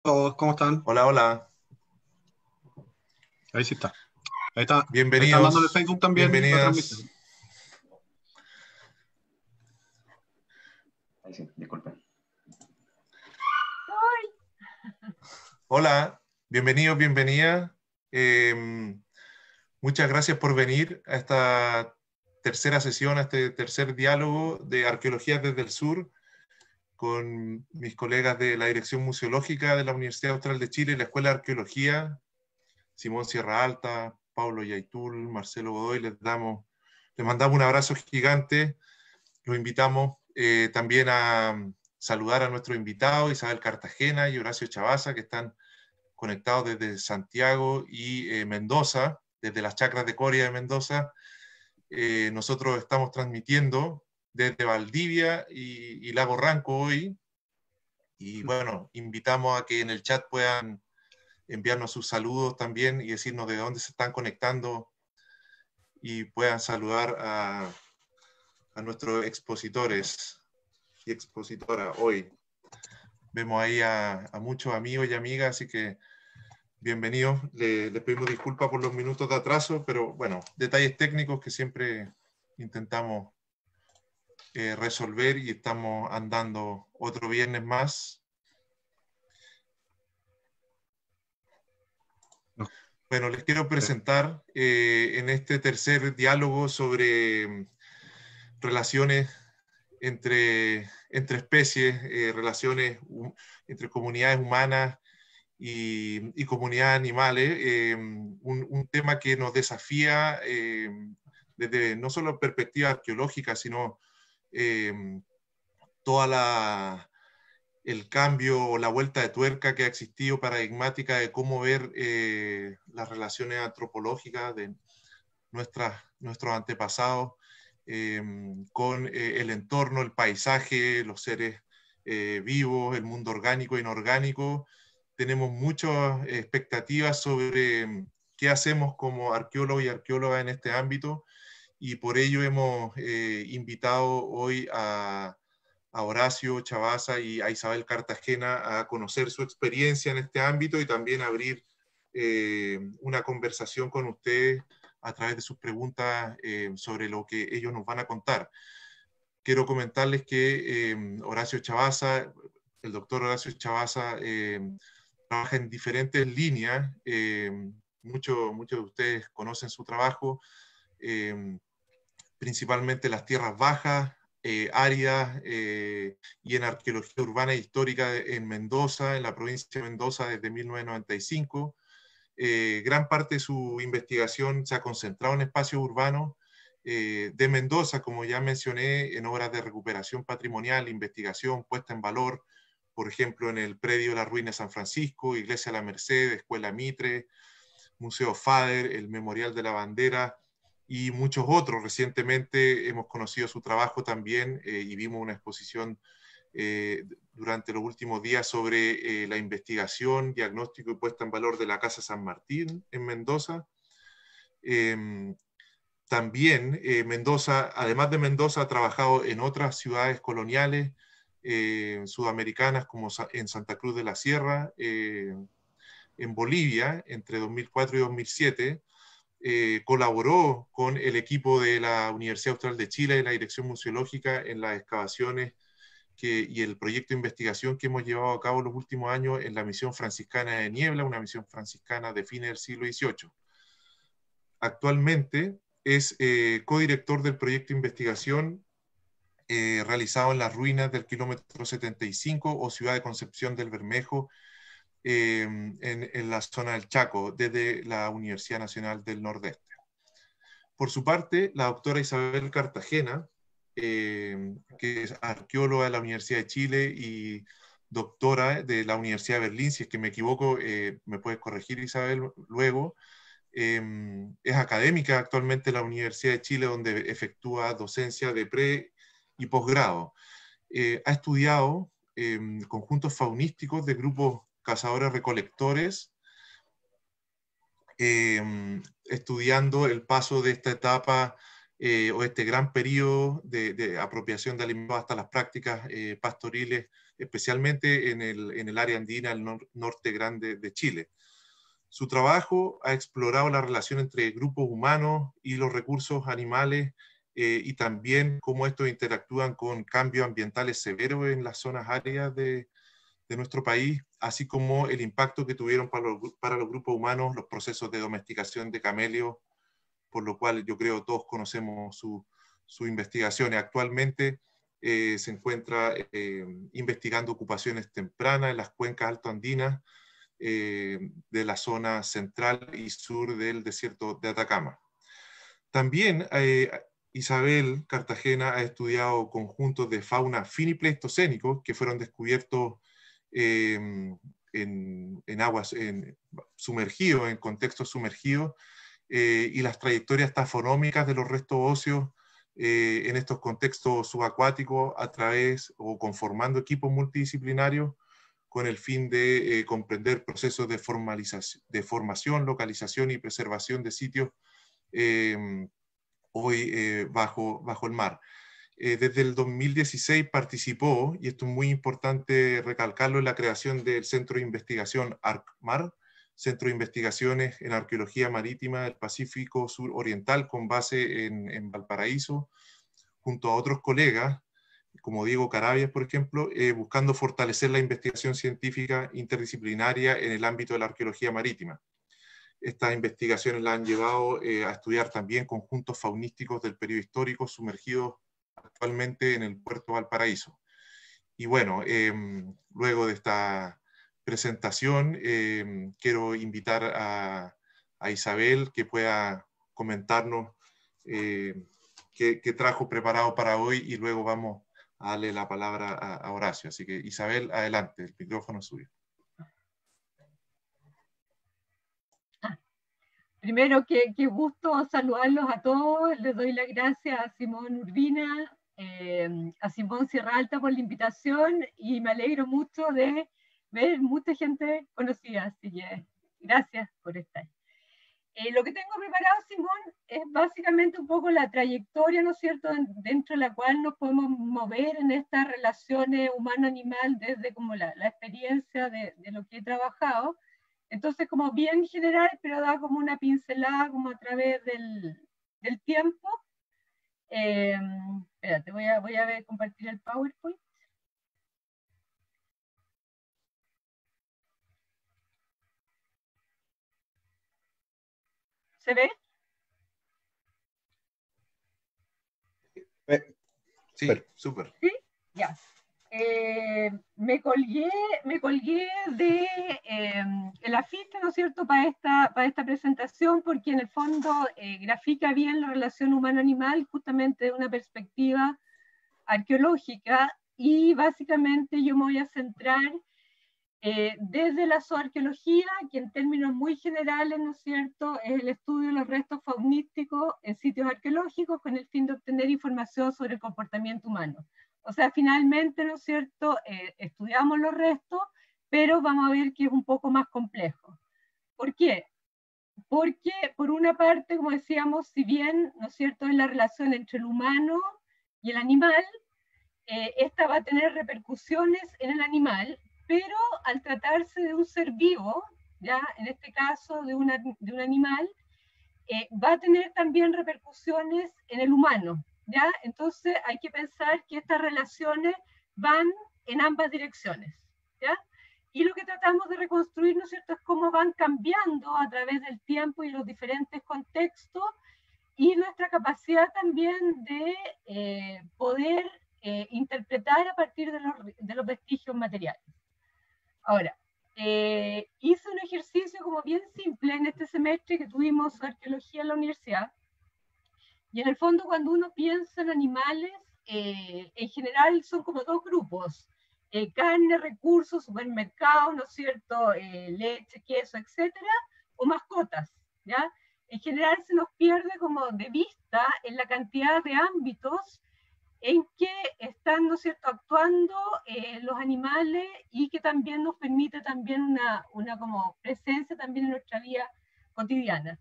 Todos, ¿cómo están? Hola, hola, Ahí sí está. Ahí está. Ahí están dando en el bienvenidos, Facebook también la bienvenidas. transmisión. Ahí sí, disculpen. Hola, bienvenidos, bienvenida. Eh, Muchas gracias por venir a esta tercera sesión, a este tercer diálogo de Arqueología desde el Sur con mis colegas de la Dirección Museológica de la Universidad Austral de Chile y la Escuela de Arqueología, Simón Sierra Alta, Pablo Yaitul, Marcelo Godoy. Les mandamos un abrazo gigante. Los invitamos también a saludar a nuestros invitados, Isabel Cartagena y Horacio Chavaza, que están conectados desde Santiago y Mendoza, desde las chacras de Coria de Mendoza. Nosotros estamos transmitiendo desde Valdivia y Lago Ranco hoy. Y bueno, invitamos a que en el chat puedan enviarnos sus saludos también y decirnos de dónde se están conectando y puedan saludar a nuestros expositores y expositora hoy. Vemos ahí a muchos amigos y amigas, así que bienvenidos. Les pedimos disculpas por los minutos de atraso, pero bueno, detalles técnicos que siempre intentamos resolver y estamos andando otro viernes más. No, Bueno, les quiero sí. presentar en este tercer diálogo sobre relaciones entre especies, relaciones entre comunidades humanas y comunidades animales, un tema que nos desafía desde no solo perspectiva arqueológica, sino eh, toda el cambio o la vuelta de tuerca que ha existido paradigmática de cómo ver las relaciones antropológicas de nuestros antepasados eh, con el entorno, el paisaje, los seres vivos, el mundo orgánico e inorgánico. Tenemos muchas expectativas sobre qué hacemos como arqueólogos y arqueólogas en este ámbito y por ello hemos invitado hoy a Horacio Chavaza y a Isabel Cartagena a conocer su experiencia en este ámbito y también abrir una conversación con ustedes a través de sus preguntas sobre lo que ellos nos van a contar. Quiero comentarles que Horacio Chavaza, el doctor Horacio Chavaza, trabaja en diferentes líneas. Muchos de ustedes conocen su trabajo, eh, principalmente las tierras bajas, áridas y en arqueología urbana e histórica en Mendoza, en la provincia de Mendoza desde 1995. Gran parte de su investigación se ha concentrado en espacios urbanos de Mendoza, como ya mencioné, en obras de recuperación patrimonial, investigación, puesta en valor, por ejemplo, en el predio de la Ruina de San Francisco, Iglesia La Merced, Escuela Mitre, Museo Fader, el Memorial de la Bandera y muchos otros. Recientemente hemos conocido su trabajo también y vimos una exposición durante los últimos días sobre la investigación, diagnóstico y puesta en valor de la Casa San Martín en Mendoza. Eh, También Mendoza, además de Mendoza, ha trabajado en otras ciudades coloniales sudamericanas como en Santa Cruz de la Sierra, en Bolivia entre 2004 y 2007. Colaboró con el equipo de la Universidad Austral de Chile y la Dirección Museológica en las excavaciones y el proyecto de investigación que hemos llevado a cabo los últimos años en la misión franciscana de Niebla, una misión franciscana de fines del siglo XVIII. Actualmente es codirector del proyecto de investigación realizado en las ruinas del kilómetro 75 o ciudad de Concepción del Bermejo, en la zona del Chaco, desde la Universidad Nacional del Nordeste. Por su parte, la doctora Isabel Cartagena, que es arqueóloga de la Universidad de Chile y doctora de la Universidad de Berlín, si es que me equivoco, me puedes corregir Isabel luego, es académica actualmente en la Universidad de Chile, donde efectúa docencia de pre y posgrado. Ha estudiado conjuntos faunísticos de grupos cazadores-recolectores, estudiando el paso de esta etapa o este gran periodo de apropiación de alimentos hasta las prácticas pastoriles especialmente en el área andina, el norte grande de Chile. Su trabajo ha explorado la relación entre grupos humanos y los recursos animales y también cómo estos interactúan con cambios ambientales severos en las zonas áridas de nuestro país, así como el impacto que tuvieron para los grupos humanos los procesos de domesticación de camelios, por lo cual yo creo todos conocemos su investigación. Actualmente se encuentra investigando ocupaciones tempranas en las cuencas altoandinas de la zona central y sur del desierto de Atacama. También Isabel Cartagena ha estudiado conjuntos de fauna finipleistocénicos que fueron descubiertos en aguas sumergidos, en contextos sumergidos, y las trayectorias tafonómicas de los restos óseos en estos contextos subacuáticos a través o conformando equipos multidisciplinarios con el fin de comprender procesos de formación, localización y preservación de sitios hoy bajo el mar. Desde el 2016 participó, y esto es muy importante recalcarlo, en la creación del Centro de Investigación ARCMAR, Centro de Investigaciones en Arqueología Marítima del Pacífico Sur Oriental, con base en Valparaíso, junto a otros colegas, como Diego Carabias, por ejemplo, buscando fortalecer la investigación científica interdisciplinaria en el ámbito de la arqueología marítima. Estas investigaciones la han llevado a estudiar también conjuntos faunísticos del periodo histórico sumergidos actualmente en el puerto Valparaíso. Y bueno, luego de esta presentación, quiero invitar a Isabel que pueda comentarnos qué trajo preparado para hoy, y luego vamos a darle la palabra a Horacio. Así que Isabel, adelante, el micrófono es suyo. Primero, qué gusto saludarlos a todos. Les doy las gracias a Simón Urbina, a Simón Sierra Alta por la invitación, y me alegro mucho de ver mucha gente conocida, así que gracias por estar. Lo que tengo preparado, Simón, es básicamente un poco la trayectoria, ¿no es cierto?, dentro de la cual nos podemos mover en estas relaciones humano-animal desde como la experiencia de lo que he trabajado. Entonces, como bien general, pero da como una pincelada como a través del tiempo. Espérate, voy a ver, compartir el PowerPoint. ¿Se ve? Sí, súper. ¿Sí? Ya. Me colgué de el afiche, ¿no es cierto?, para esta presentación, porque en el fondo grafica bien la relación humano-animal justamente de una perspectiva arqueológica, y básicamente yo me voy a centrar desde la zooarqueología, que en términos muy generales, ¿no es cierto?, es el estudio de los restos faunísticos en sitios arqueológicos con el fin de obtener información sobre el comportamiento humano. O sea, finalmente, ¿no es cierto?, estudiamos los restos, pero vamos a ver que es un poco más complejo. ¿Por qué? Porque, por una parte, como decíamos, si bien, ¿no es cierto?, es la relación entre el humano y el animal, esta va a tener repercusiones en el animal, pero al tratarse de un ser vivo, ya en este caso de un animal, va a tener también repercusiones en el humano, ¿ya? Entonces hay que pensar que estas relaciones van en ambas direcciones, ¿ya? Y lo que tratamos de reconstruir, ¿no es cierto?, es cómo van cambiando a través del tiempo y los diferentes contextos, y nuestra capacidad también de poder interpretar a partir de los vestigios materiales. Ahora, hice un ejercicio como bien simple en este semestre que tuvimos arqueología en la universidad, y en el fondo cuando uno piensa en animales, en general son como dos grupos: carne, recursos, supermercados, ¿no es cierto?, leche, queso, etcétera, o mascotas, ¿ya? En general se nos pierde como de vista en la cantidad de ámbitos en que están, ¿no es cierto?, actuando los animales, y que también nos permite también una como presencia también en nuestra vida cotidiana.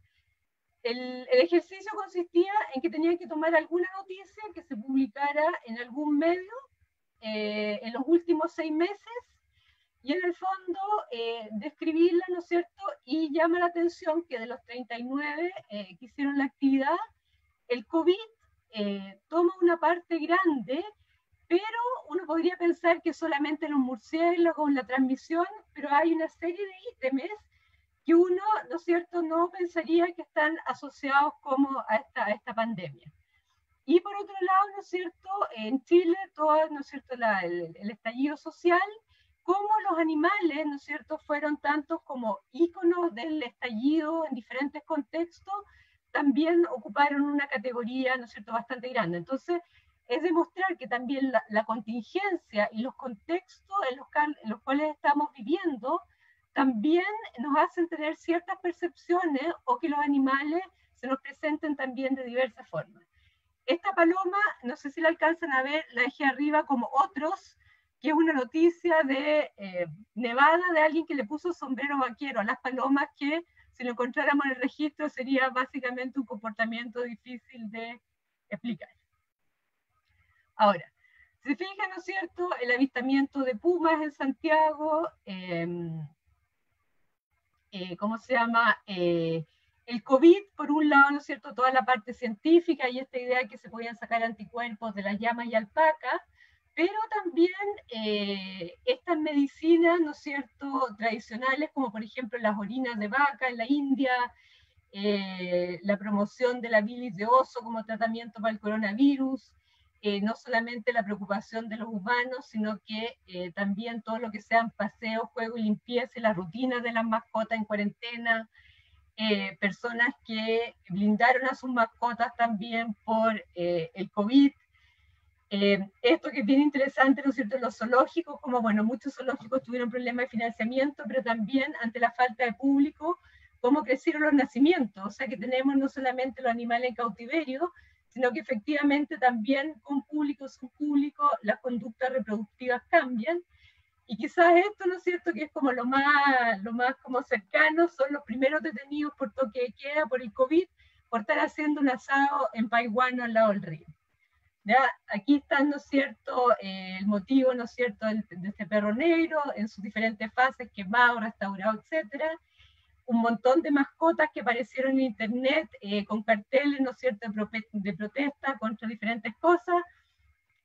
El ejercicio consistía en que tenían que tomar alguna noticia que se publicara en algún medio en los últimos 6 meses, y en el fondo describirla, ¿no es cierto? Y llama la atención que de los 39 que hicieron la actividad, el COVID toma una parte grande, pero uno podría pensar que solamente los murciélagos, la transmisión, pero hay una serie de ítems que uno, ¿no es cierto?, no pensaría que están asociados como a esta pandemia. Y por otro lado, ¿no es cierto?, en Chile, todo, ¿no es cierto?, el estallido social, cómo los animales, ¿no es cierto?, fueron tantos como íconos del estallido en diferentes contextos, también ocuparon una categoría, ¿no es cierto?, bastante grande. Entonces, es demostrar que también la contingencia y los contextos en los cuales estamos viviendo también nos hacen tener ciertas percepciones o que los animales se nos presenten también de diversas formas. Esta paloma, no sé si la alcanzan a ver, la dejé arriba como otros, que es una noticia de Nevada de alguien que le puso sombrero vaquero a las palomas, que si lo encontráramos en el registro sería básicamente un comportamiento difícil de explicar. Ahora, se fijan, ¿no es cierto?, el avistamiento de pumas en Santiago, ¿cómo se llama?, el COVID, por un lado, ¿no es cierto?, toda la parte científica y esta idea de que se podían sacar anticuerpos de las llamas y alpacas, pero también estas medicinas, ¿no es cierto?, tradicionales, como por ejemplo las orinas de vaca en la India, la promoción de la bilis de oso como tratamiento para el coronavirus, no solamente la preocupación de los humanos, sino que también todo lo que sean paseos, juego y limpieza y las rutinas de las mascotas en cuarentena, personas que blindaron a sus mascotas también por el COVID. Esto que es bien interesante, ¿no es cierto?, los zoológicos, como bueno, muchos zoológicos tuvieron problemas de financiamiento, pero también ante la falta de público, cómo crecieron los nacimientos, o sea que tenemos no solamente los animales en cautiverio, sino que efectivamente también con público, sin público, las conductas reproductivas cambian, y quizás esto, ¿no es cierto?, que es como lo más como cercano, son los primeros detenidos por toque de queda, por el COVID, por estar haciendo un asado en Paiguano al lado del río. ¿Ya? Aquí está, ¿no es cierto?, el motivo, ¿no es cierto?, de este perro negro en sus diferentes fases, quemado, restaurado, etcétera. Un montón de mascotas que aparecieron en internet con carteles, ¿no es cierto?, de protesta contra diferentes cosas,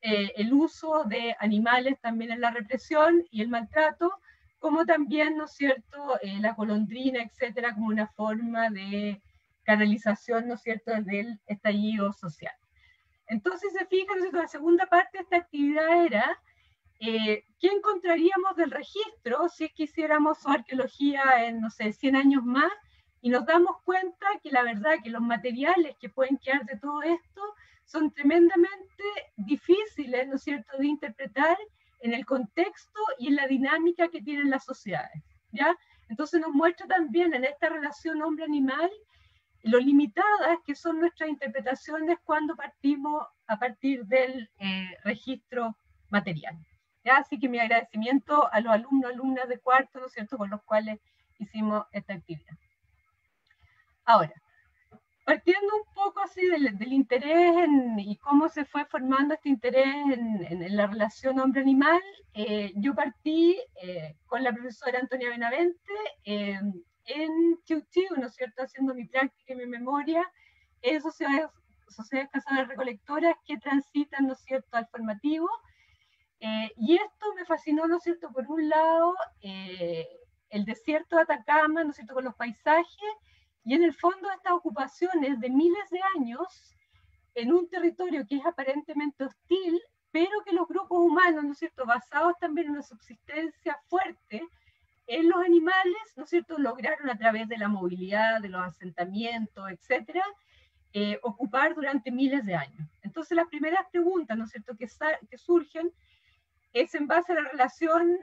el uso de animales también en la represión y el maltrato, como también, ¿no es cierto?, la golondrina, etcétera, como una forma de canalización, ¿no es cierto?, del estallido social. Entonces, se fijan, ¿no es cierto?, la segunda parte de esta actividad era ¿qué encontraríamos del registro si es que hiciéramos arqueología en, no sé, 100 años más? Y nos damos cuenta que la verdad que los materiales que pueden quedar de todo esto son tremendamente difíciles, ¿no es cierto?, de interpretar en el contexto y en la dinámica que tienen las sociedades, ¿ya? Entonces nos muestra también en esta relación hombre-animal lo limitadas que son nuestras interpretaciones cuando partimos a partir del registro material. ¿Ya? Así que mi agradecimiento a los alumnos, alumnas de cuarto, ¿no es cierto?, con los cuales hicimos esta actividad. Ahora, partiendo un poco así del interés y cómo se fue formando este interés en la relación hombre-animal, yo partí con la profesora Antonia Benavente en Chiu Chiu, ¿no es cierto?, haciendo mi práctica y mi memoria en sociedades cazadoras recolectoras que transitan, ¿no es cierto?, al formativo. Y esto me fascinó, ¿no es cierto?, por un lado, el desierto de Atacama, ¿no es cierto?, con los paisajes, y en el fondo estas ocupaciones de miles de años en un territorio que es aparentemente hostil, pero que los grupos humanos, ¿no es cierto?, basados también en una subsistencia fuerte en los animales, ¿no es cierto?, lograron a través de la movilidad, de los asentamientos, etcétera, ocupar durante miles de años. Entonces las primeras preguntas, ¿no es cierto?, que surgen es en base a la relación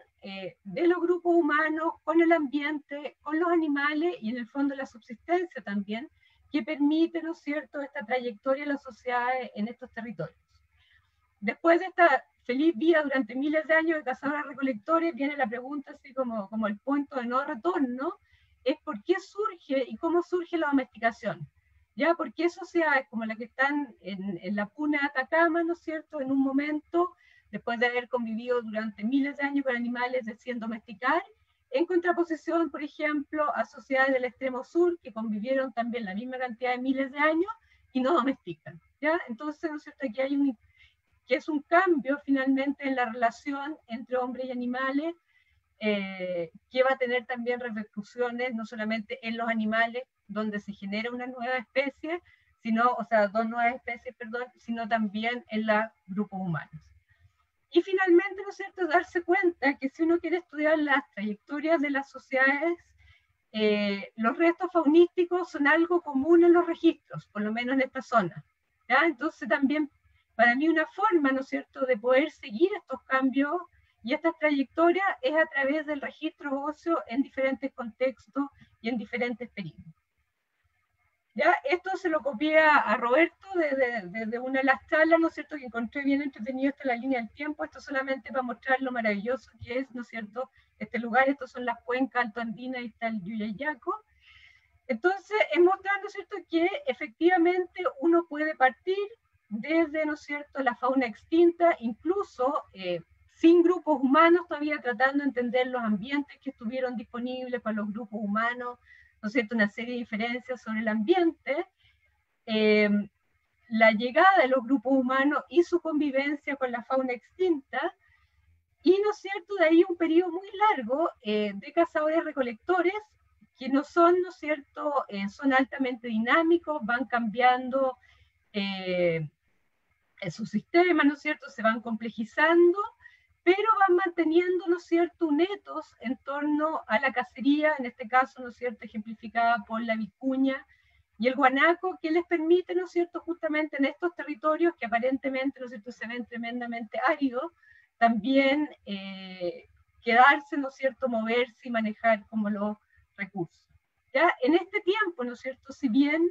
de los grupos humanos con el ambiente, con los animales y en el fondo la subsistencia también, que permite, ¿no es cierto?, esta trayectoria de las sociedades en estos territorios. Después de esta feliz vida durante miles de años de cazadores-recolectores, viene la pregunta así como el punto de no retorno, es por qué surge y cómo surge la domesticación. ¿Ya? Porque sociedades como las que están en la puna de Atacama, ¿no es cierto?, en un momento después de haber convivido durante miles de años con animales, deciden domesticar, en contraposición, por ejemplo, a sociedades del extremo sur que convivieron también la misma cantidad de miles de años y no domestican, ¿ya? Entonces, ¿no es cierto? Aquí hay que es un cambio finalmente en la relación entre hombres y animales, que va a tener también repercusiones no solamente en los animales, donde se genera una nueva especie, sino, o sea, dos nuevas especies, perdón, sino también en los grupos humanos. Y finalmente, ¿no es cierto?, darse cuenta que si uno quiere estudiar las trayectorias de las sociedades, los restos faunísticos son algo común en los registros, por lo menos en esta zona, ¿ya? Entonces también, para mí, una forma, ¿no es cierto?, de poder seguir estos cambios y estas trayectorias es a través del registro óseo en diferentes contextos y en diferentes periodos. ¿Ya? Esto se lo copié a Roberto desde una de las charlas, ¿no es cierto?, que encontré bien entretenido. Esta es la línea del tiempo, esto solamente para mostrar lo maravilloso que es, ¿no es cierto?, este lugar. Estos son las cuencas altoandinas y está el Yuyayaco. Entonces, es mostrar, ¿no es cierto?, que efectivamente uno puede partir desde, ¿no es cierto?, la fauna extinta, incluso sin grupos humanos, todavía tratando de entender los ambientes que estuvieron disponibles para los grupos humanos, ¿no es cierto?, una serie de diferencias sobre el ambiente, la llegada de los grupos humanos y su convivencia con la fauna extinta, y, ¿no es cierto?, de ahí un periodo muy largo de cazadores-recolectores, que no son, ¿no es cierto?, son altamente dinámicos, van cambiando su sistema, ¿no es cierto?, se van complejizando, pero van manteniendo, ¿no es cierto?, un etos en torno a la cacería, en este caso, ¿no es cierto?, ejemplificada por la vicuña y el guanaco, que les permite, ¿no es cierto?, justamente en estos territorios que aparentemente, ¿no es cierto?, se ven tremendamente áridos, también quedarse, ¿no es cierto?, moverse y manejar como los recursos. ¿Ya? En este tiempo, ¿no es cierto?, si bien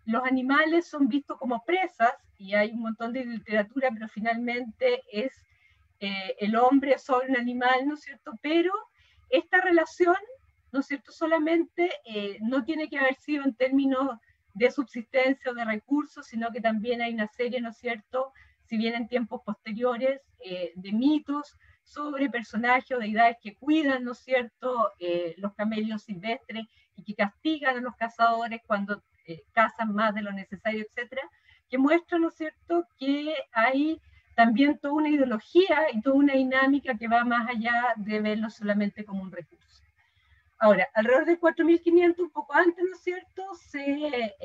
los animales son vistos como presas, y hay un montón de literatura, pero finalmente es el hombre sobre un animal, ¿no es cierto?, pero esta relación, ¿no es cierto?, solamente no tiene que haber sido en términos de subsistencia o de recursos, sino que también hay una serie, ¿no es cierto?, si bien en tiempos posteriores, de mitos sobre personajes o deidades que cuidan, ¿no es cierto?, los camelios silvestres y que castigan a los cazadores cuando cazan más de lo necesario, etcétera, que muestran, ¿no es cierto?, que hay también toda una ideología y toda una dinámica que va más allá de verlo solamente como un recurso. Ahora, alrededor de 4500, un poco antes, ¿no es cierto?, se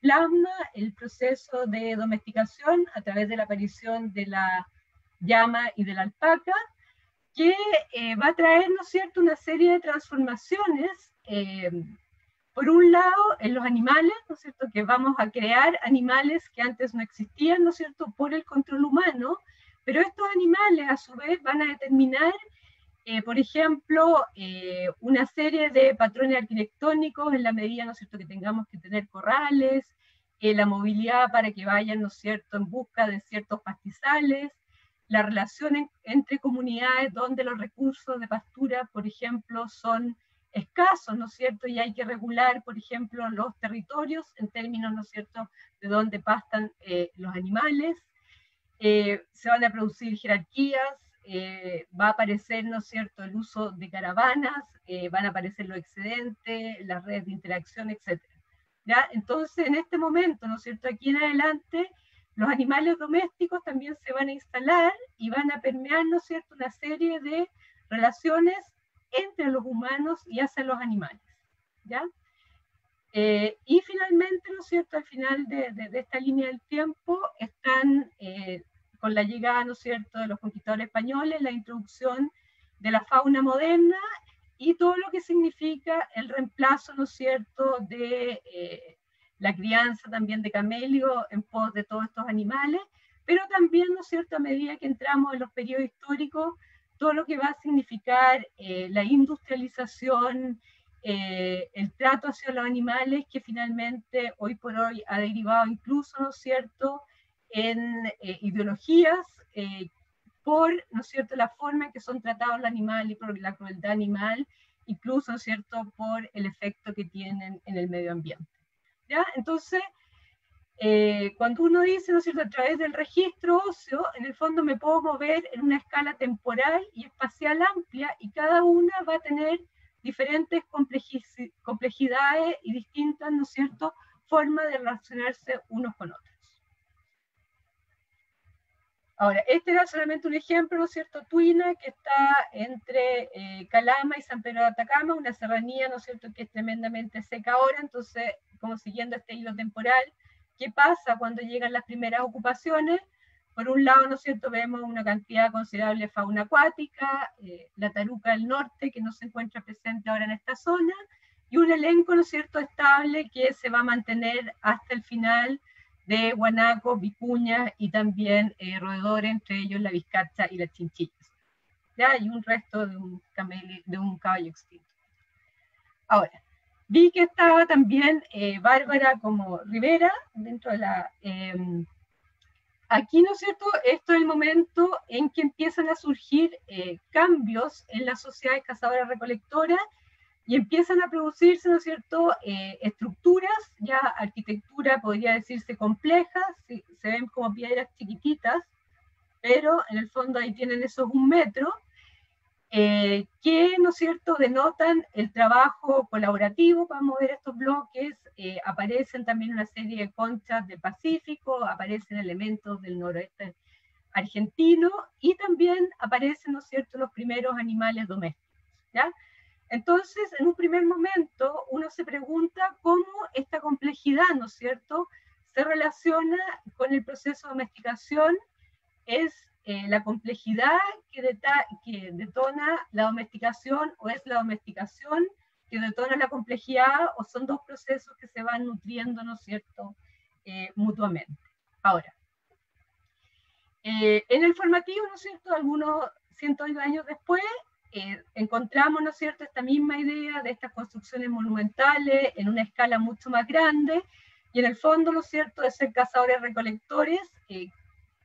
plasma el proceso de domesticación a través de la aparición de la llama y de la alpaca, que va a traer, ¿no es cierto?, una serie de transformaciones, por un lado, en los animales, ¿no es cierto?, que vamos a crear animales que antes no existían, ¿no es cierto?, por el control humano, pero estos animales, a su vez, van a determinar, por ejemplo, una serie de patrones arquitectónicos en la medida, ¿no es cierto?, que tengamos que tener corrales, la movilidad para que vayan, ¿no es cierto?, en busca de ciertos pastizales, la relación entre comunidades donde los recursos de pastura, por ejemplo, son escasos, ¿no es cierto?, y hay que regular, por ejemplo, los territorios en términos, ¿no es cierto?, de donde pastan los animales. Se van a producir jerarquías, va a aparecer, ¿no es cierto?, el uso de caravanas, van a aparecer los excedentes, las redes de interacción, etc. ¿Ya? Entonces, en este momento, ¿no es cierto?, aquí en adelante, los animales domésticos también se van a instalar y van a permear, ¿no es cierto?, una serie de relaciones entre los humanos y hacia los animales, ¿ya? Y finalmente, ¿no es cierto?, al final de esta línea del tiempo están, con la llegada, ¿no es cierto?, de los conquistadores españoles, la introducción de la fauna moderna y todo lo que significa el reemplazo, ¿no es cierto?, de la crianza también de camello en pos de todos estos animales, pero también, ¿no es cierto?, a medida que entramos en los periodos históricos, todo lo que va a significar la industrialización, el trato hacia los animales, que finalmente hoy por hoy ha derivado incluso, ¿no es cierto?, en ideologías por, ¿no es cierto?, la forma en que son tratados los animales y por la crueldad animal, incluso, ¿no es cierto?, por el efecto que tienen en el medio ambiente. ¿Ya? Entonces, cuando uno dice, ¿no es cierto?, a través del registro óseo, en el fondo me puedo mover en una escala temporal y espacial amplia, y cada una va a tener diferentes complejidades y distintas, ¿no es cierto?, formas de relacionarse unos con otros. Ahora, este era solamente un ejemplo, ¿no es cierto?, Tuina, que está entre Calama y San Pedro de Atacama, una serranía, ¿no es cierto?, que es tremendamente seca ahora. Entonces, como siguiendo este hilo temporal, ¿qué pasa cuando llegan las primeras ocupaciones? Por un lado, ¿no es cierto?, vemos una cantidad considerable de fauna acuática, la taruca del norte, que no se encuentra presente ahora en esta zona, y un elenco, ¿no es cierto?, estable que se va a mantener hasta el final de guanacos, vicuñas y también roedores, entre ellos la vizcacha y las chinchillas. ¿Ya? Y un resto de un caballo extinto. Ahora, vi que estaba también Bárbara como Rivera dentro de la... aquí, ¿no es cierto?, esto es el momento en que empiezan a surgir cambios en las sociedades cazadoras-recolectoras y empiezan a producirse, ¿no es cierto?, estructuras, ya arquitectura podría decirse complejas, se ven como piedras chiquititas, pero en el fondo ahí tienen esos 1 metro, que, ¿no es cierto?, denotan el trabajo colaborativo para mover estos bloques. Aparecen también una serie de conchas del Pacífico, aparecen elementos del noroeste argentino, y también aparecen, ¿no es cierto?, los primeros animales domésticos, ¿ya? Entonces, en un primer momento, uno se pregunta cómo esta complejidad, ¿no es cierto?, se relaciona con el proceso de domesticación. Es la complejidad que detona la domesticación, o es la domesticación que detona la complejidad, o son dos procesos que se van nutriendo, ¿no es cierto?, mutuamente. Ahora, en el formativo, ¿no es cierto?, algunos cientos de años después, encontramos, ¿no es cierto?, esta misma idea de estas construcciones monumentales en una escala mucho más grande, y en el fondo, ¿no es cierto?, de ser cazadores-recolectores,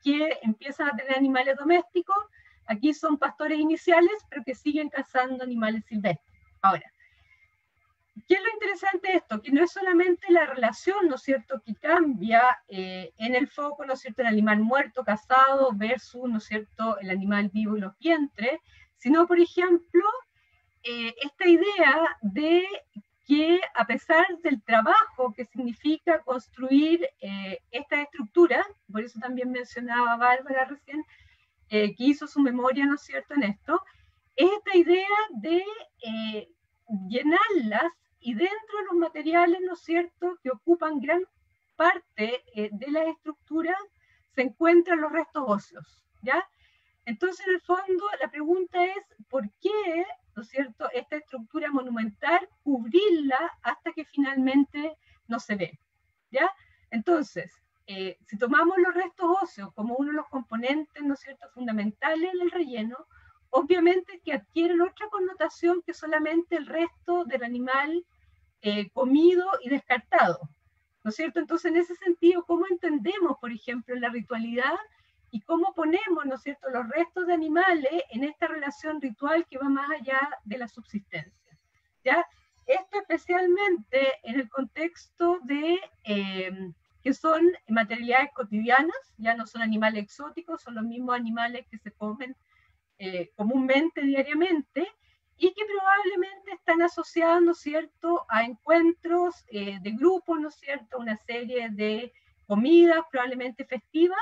que empiezan a tener animales domésticos. Aquí son pastores iniciales, pero que siguen cazando animales silvestres. Ahora, ¿qué es lo interesante de esto? Que no es solamente la relación, ¿no es cierto?, que cambia en el foco, ¿no es cierto?, el animal muerto, cazado, versus, ¿no es cierto?, el animal vivo y los vientres, sino, por ejemplo, esta idea de que a pesar del trabajo que significa construir esta estructura, por eso también mencionaba Bárbara recién, que hizo su memoria, ¿no es cierto?, en esto, es esta idea de llenarlas, y dentro de los materiales, ¿no es cierto?, que ocupan gran parte de la estructura, se encuentran los restos óseos, ¿ya? Entonces, en el fondo, la pregunta es, ¿por qué, ¿no es cierto?, esta estructura monumental, cubrirla hasta que finalmente no se ve? ¿Ya? Entonces, si tomamos los restos óseos como uno de los componentes, ¿no es cierto?, fundamentales del relleno, obviamente que adquieren otra connotación que solamente el resto del animal comido y descartado, ¿no es cierto? Entonces, en ese sentido, ¿cómo entendemos, por ejemplo, la ritualidad? Y cómo ponemos, ¿no es cierto?, los restos de animales en esta relación ritual que va más allá de la subsistencia, ¿ya? Esto especialmente en el contexto de que son materialidades cotidianas, ya no son animales exóticos, son los mismos animales que se comen comúnmente, diariamente, y que probablemente están asociados, ¿no es cierto?, a encuentros de grupos, ¿no es cierto?, una serie de comidas probablemente festivas,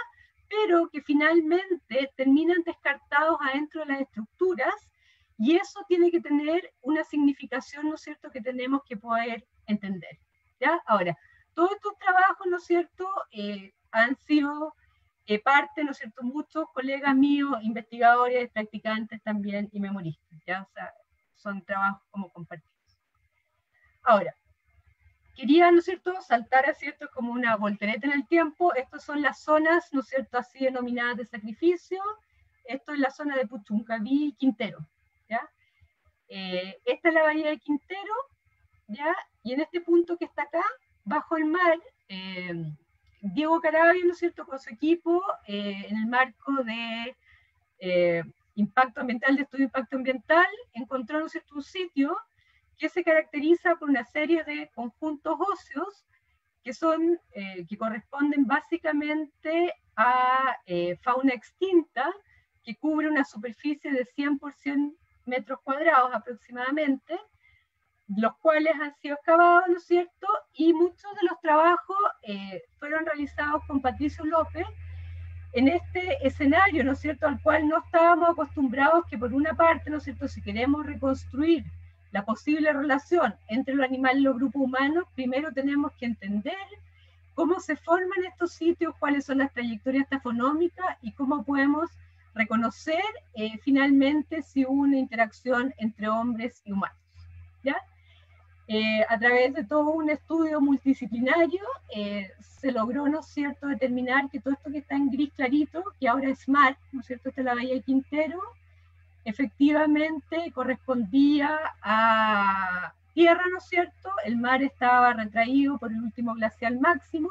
pero que finalmente terminan descartados adentro de las estructuras, y eso tiene que tener una significación, ¿no es cierto?, que tenemos que poder entender, ¿ya? Ahora, todos estos trabajos, ¿no es cierto?, han sido parte, ¿no es cierto?, muchos colegas míos, investigadores, practicantes también y memoristas, ¿ya? O sea, son trabajos como compartidos. Ahora, quería, ¿no es cierto?, saltar a cierto como una voltereta en el tiempo. Estas son las zonas, ¿no es cierto?, así denominadas de sacrificio. Esto es la zona de Puchuncaví y Quintero, ¿ya? Esta es la bahía de Quintero, ¿ya? Y en este punto que está acá, bajo el mar, Diego Caravia, ¿no es cierto?, con su equipo, en el marco de impacto ambiental, de estudio de impacto ambiental, encontró, ¿no es cierto?, un sitio que se caracteriza por una serie de conjuntos óseos que corresponden básicamente a fauna extinta, que cubre una superficie de 100 por 100 metros cuadrados aproximadamente, los cuales han sido excavados, ¿no es cierto? Y muchos de los trabajos fueron realizados con Patricio López en este escenario, ¿no es cierto?, al cual no estábamos acostumbrados, que por una parte, ¿no es cierto?, si queremos reconstruir la posible relación entre los animales y los grupos humanos, primero tenemos que entender cómo se forman estos sitios, cuáles son las trayectorias tafonómicas y cómo podemos reconocer finalmente si hubo una interacción entre hombres y humanos, ¿ya? A través de todo un estudio multidisciplinario se logró, ¿no es cierto?, determinar que todo esto que está en gris clarito, que ahora es mar, ¿no es cierto?, esta es la Bahía de Quintero, efectivamente correspondía a tierra, ¿no es cierto? El mar estaba retraído por el último glacial máximo,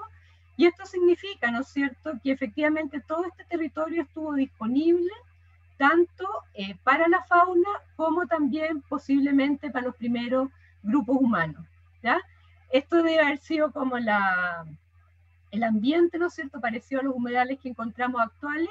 y esto significa, ¿no es cierto?, que efectivamente todo este territorio estuvo disponible tanto para la fauna como también posiblemente para los primeros grupos humanos, ¿ya? Esto debe haber sido como el ambiente, ¿no es cierto?, parecido a los humedales que encontramos actuales,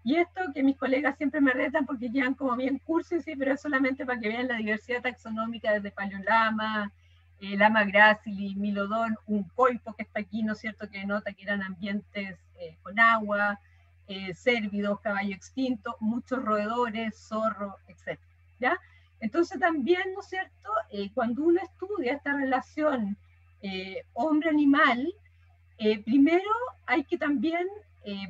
y esto que mis colegas siempre me retan porque quedan como bien cursis, sí, pero es solamente para que vean la diversidad taxonómica desde Paleolama, Lama gracili, Milodon, un coipo que está aquí, ¿no es cierto?, que denota que eran ambientes con agua, cérvidos, caballo extinto, muchos roedores, zorro, etc. ¿Ya? Entonces también, ¿no es cierto?, cuando uno estudia esta relación hombre-animal, primero hay que también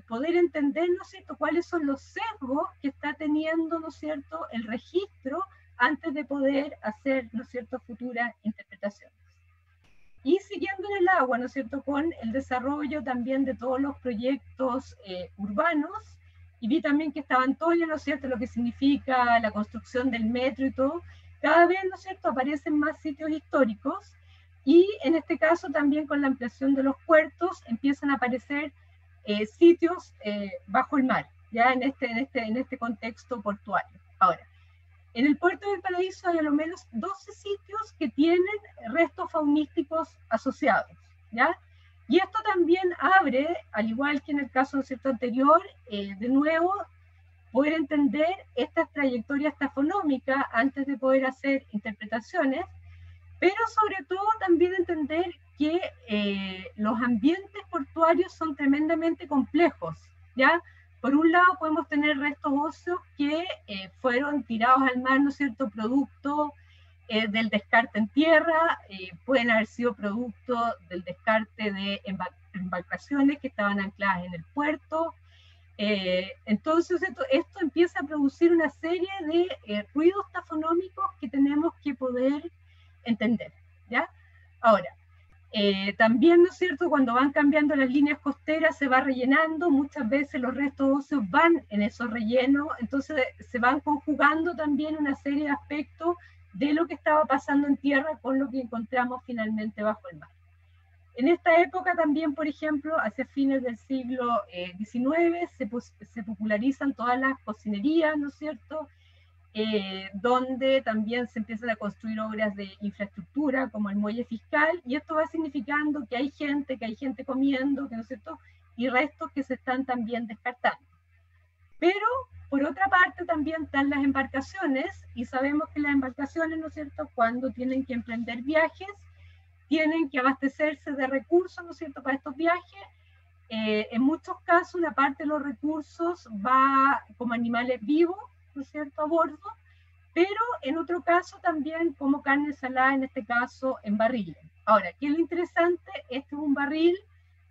poder entender, ¿no es cierto?, cuáles son los sesgos que está teniendo, ¿no es cierto?, el registro antes de poder hacer, ¿no es cierto?, futuras interpretaciones. Y siguiendo en el agua, ¿no es cierto?, con el desarrollo también de todos los proyectos urbanos, y vi también que estaba Antonio, ¿no es cierto?, lo que significa la construcción del metro y todo, cada vez, ¿no es cierto?, aparecen más sitios históricos, y en este caso también con la ampliación de los puertos empiezan a aparecer sitios bajo el mar, ya en este contexto portuario. Ahora, en el puerto del Paraíso hay a lo menos 12 sitios que tienen restos faunísticos asociados, ¿ya? Y esto también abre, al igual que en el caso cierto anterior, de nuevo, poder entender estas trayectorias tafonómicas antes de poder hacer interpretaciones, pero sobre todo también entender que los ambientes portuarios son tremendamente complejos, ¿ya? Por un lado podemos tener restos óseos que fueron tirados al mar, ¿no es cierto?, producto del descarte en tierra, pueden haber sido producto del descarte de embarcaciones que estaban ancladas en el puerto. Entonces esto empieza a producir una serie de ruidos tafonómicos que tenemos que poder entender, ¿ya? Ahora, también, ¿no es cierto?, cuando van cambiando las líneas costeras se va rellenando, muchas veces los restos óseos van en esos rellenos, entonces se van conjugando también una serie de aspectos de lo que estaba pasando en tierra con lo que encontramos finalmente bajo el mar. En esta época también, por ejemplo, hacia fines del siglo XIX, se popularizan todas las cocinerías, ¿no es cierto?, donde también se empiezan a construir obras de infraestructura como el muelle fiscal, y esto va significando que hay gente comiendo, que, ¿no es cierto?, y restos que se están también descartando. Pero, por otra parte, también están las embarcaciones, y sabemos que las embarcaciones, ¿no es cierto?, cuando tienen que emprender viajes, tienen que abastecerse de recursos, ¿no es cierto?, para estos viajes. En muchos casos, una parte de los recursos va como animales vivos, ¿no es cierto?, a bordo, pero en otro caso también como carne salada, en este caso en barriles. Ahora, ¿qué es lo interesante? Este es un barril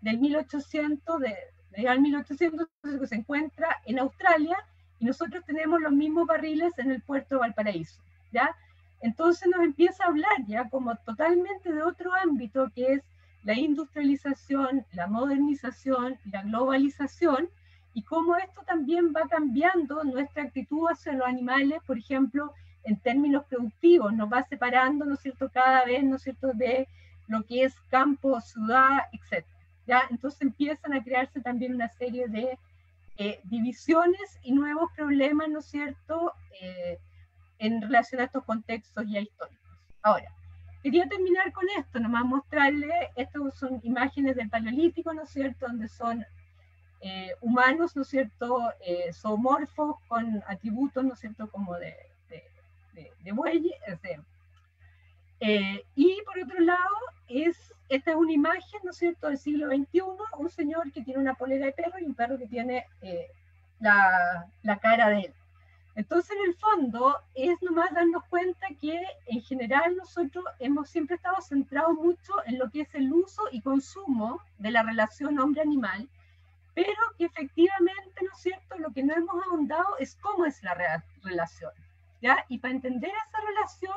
del 1800, del 1800 que se encuentra en Australia, y nosotros tenemos los mismos barriles en el puerto de Valparaíso, ¿ya? Entonces nos empieza a hablar ya como totalmente de otro ámbito, que es la industrialización, la modernización, la globalización, y cómo esto también va cambiando nuestra actitud hacia los animales, por ejemplo, en términos productivos, nos va separando, ¿no es cierto?, cada vez, ¿no es cierto?, de lo que es campo, ciudad, etc. ¿Ya? Entonces empiezan a crearse también una serie de divisiones y nuevos problemas, ¿no es cierto?, en relación a estos contextos ya históricos. Ahora, quería terminar con esto, nomás mostrarles, estas son imágenes del Paleolítico, ¿no es cierto?, donde son humanos, ¿no es cierto?, zoomorfos con atributos, ¿no es cierto?, como de bueyes. Y por otro lado, esta es una imagen, ¿no es cierto?, del siglo XXI, un señor que tiene una polera de perro y un perro que tiene la cara de él. Entonces, en el fondo, es nomás darnos cuenta que en general nosotros hemos siempre estado centrados mucho en lo que es el uso y consumo de la relación hombre-animal, pero que efectivamente, ¿no es cierto?, lo que no hemos ahondado es cómo es la relación, ¿ya? Y para entender esa relación,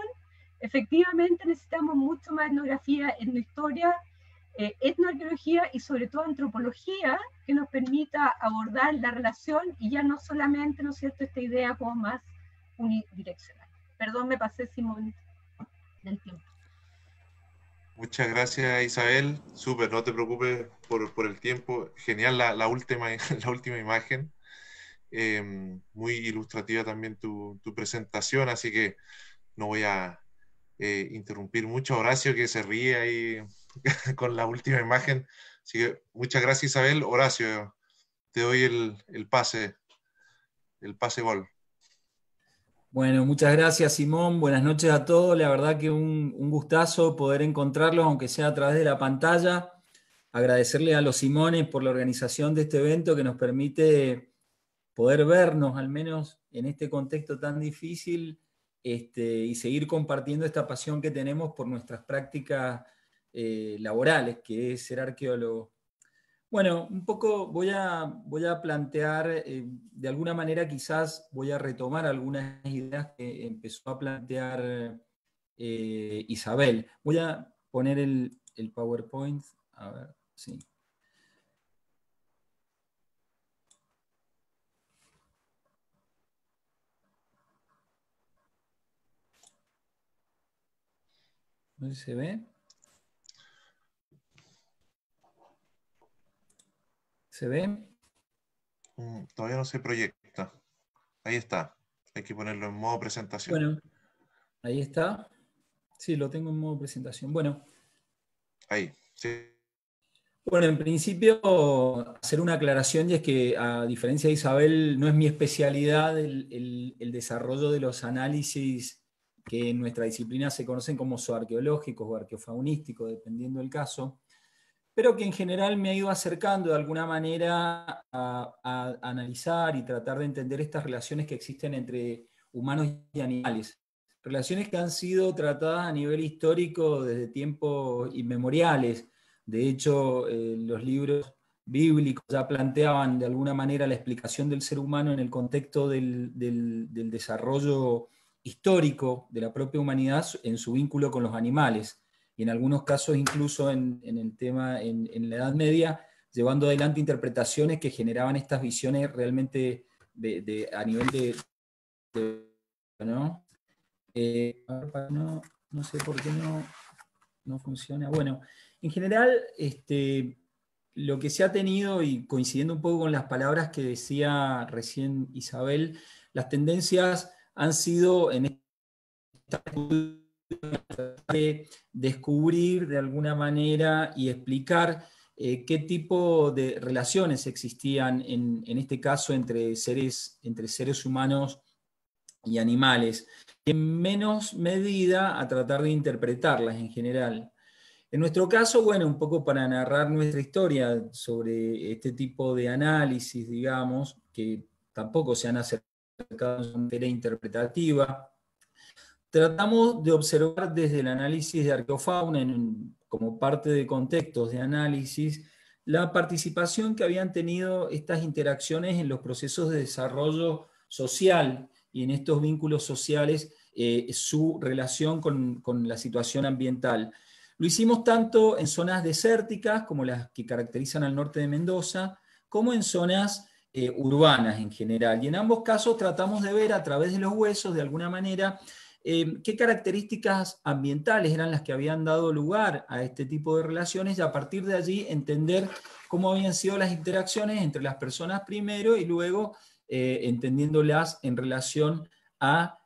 efectivamente necesitamos mucho más etnografía, etnohistoria, etnoarqueología y sobre todo antropología que nos permita abordar la relación y ya no solamente, ¿no es cierto?, esta idea como más unidireccional. Perdón, me pasé, Simón, del tiempo. Muchas gracias, Isabel. Súper, no te preocupes por el tiempo. Genial la última imagen. Muy ilustrativa también tu presentación, así que no voy a interrumpir mucho a Horacio, que se ríe ahí con la última imagen. Así que muchas gracias, Isabel. Horacio, te doy el pase gol. Bueno, muchas gracias, Simón. Buenas noches a todos. La verdad que un gustazo poder encontrarlos, aunque sea a través de la pantalla. Agradecerle a los Simones por la organización de este evento que nos permite poder vernos, al menos en este contexto tan difícil, y seguir compartiendo esta pasión que tenemos por nuestras prácticas laborales, que es ser arqueólogo. Bueno, un poco voy a plantear, de alguna manera quizás voy a retomar algunas ideas que empezó a plantear Isabel. Voy a poner el PowerPoint, a ver, sí. ¿No se ve? ¿Se ve? Todavía no se proyecta. Ahí está. Hay que ponerlo en modo presentación. Bueno, ahí está. Sí, lo tengo en modo presentación. Bueno. Ahí, sí. Bueno, en principio, hacer una aclaración, y es que, a diferencia de Isabel, no es mi especialidad el desarrollo de los análisis que en nuestra disciplina se conocen como zooarqueológicos o arqueofaunísticos, dependiendo del caso, pero que en general me ha ido acercando de alguna manera a analizar y tratar de entender estas relaciones que existen entre humanos y animales. Relaciones que han sido tratadas a nivel histórico desde tiempos inmemoriales. De hecho, los libros bíblicos ya planteaban de alguna manera la explicación del ser humano en el contexto del desarrollo histórico de la propia humanidad en su vínculo con los animales. Y en algunos casos incluso en el tema, en la Edad Media, llevando adelante interpretaciones que generaban estas visiones realmente a nivel ¿no? No sé por qué no funciona. Bueno, en general, lo que se ha tenido, y coincidiendo un poco con las palabras que decía recién Isabel, las tendencias han sido en esta de descubrir de alguna manera y explicar qué tipo de relaciones existían en este caso entre seres humanos y animales, y en menos medida a tratar de interpretarlas en general. En nuestro caso, bueno, un poco para narrar nuestra historia sobre este tipo de análisis, digamos, que tampoco se han acercado a una materia interpretativa, tratamos de observar desde el análisis de arqueofauna, como parte de contextos de análisis, la participación que habían tenido estas interacciones en los procesos de desarrollo social y en estos vínculos sociales, su relación con la situación ambiental. Lo hicimos tanto en zonas desérticas, como las que caracterizan al norte de Mendoza, como en zonas urbanas en general. Y en ambos casos tratamos de ver a través de los huesos, de alguna manera, qué características ambientales eran las que habían dado lugar a este tipo de relaciones, y a partir de allí entender cómo habían sido las interacciones entre las personas primero y luego entendiéndolas en relación a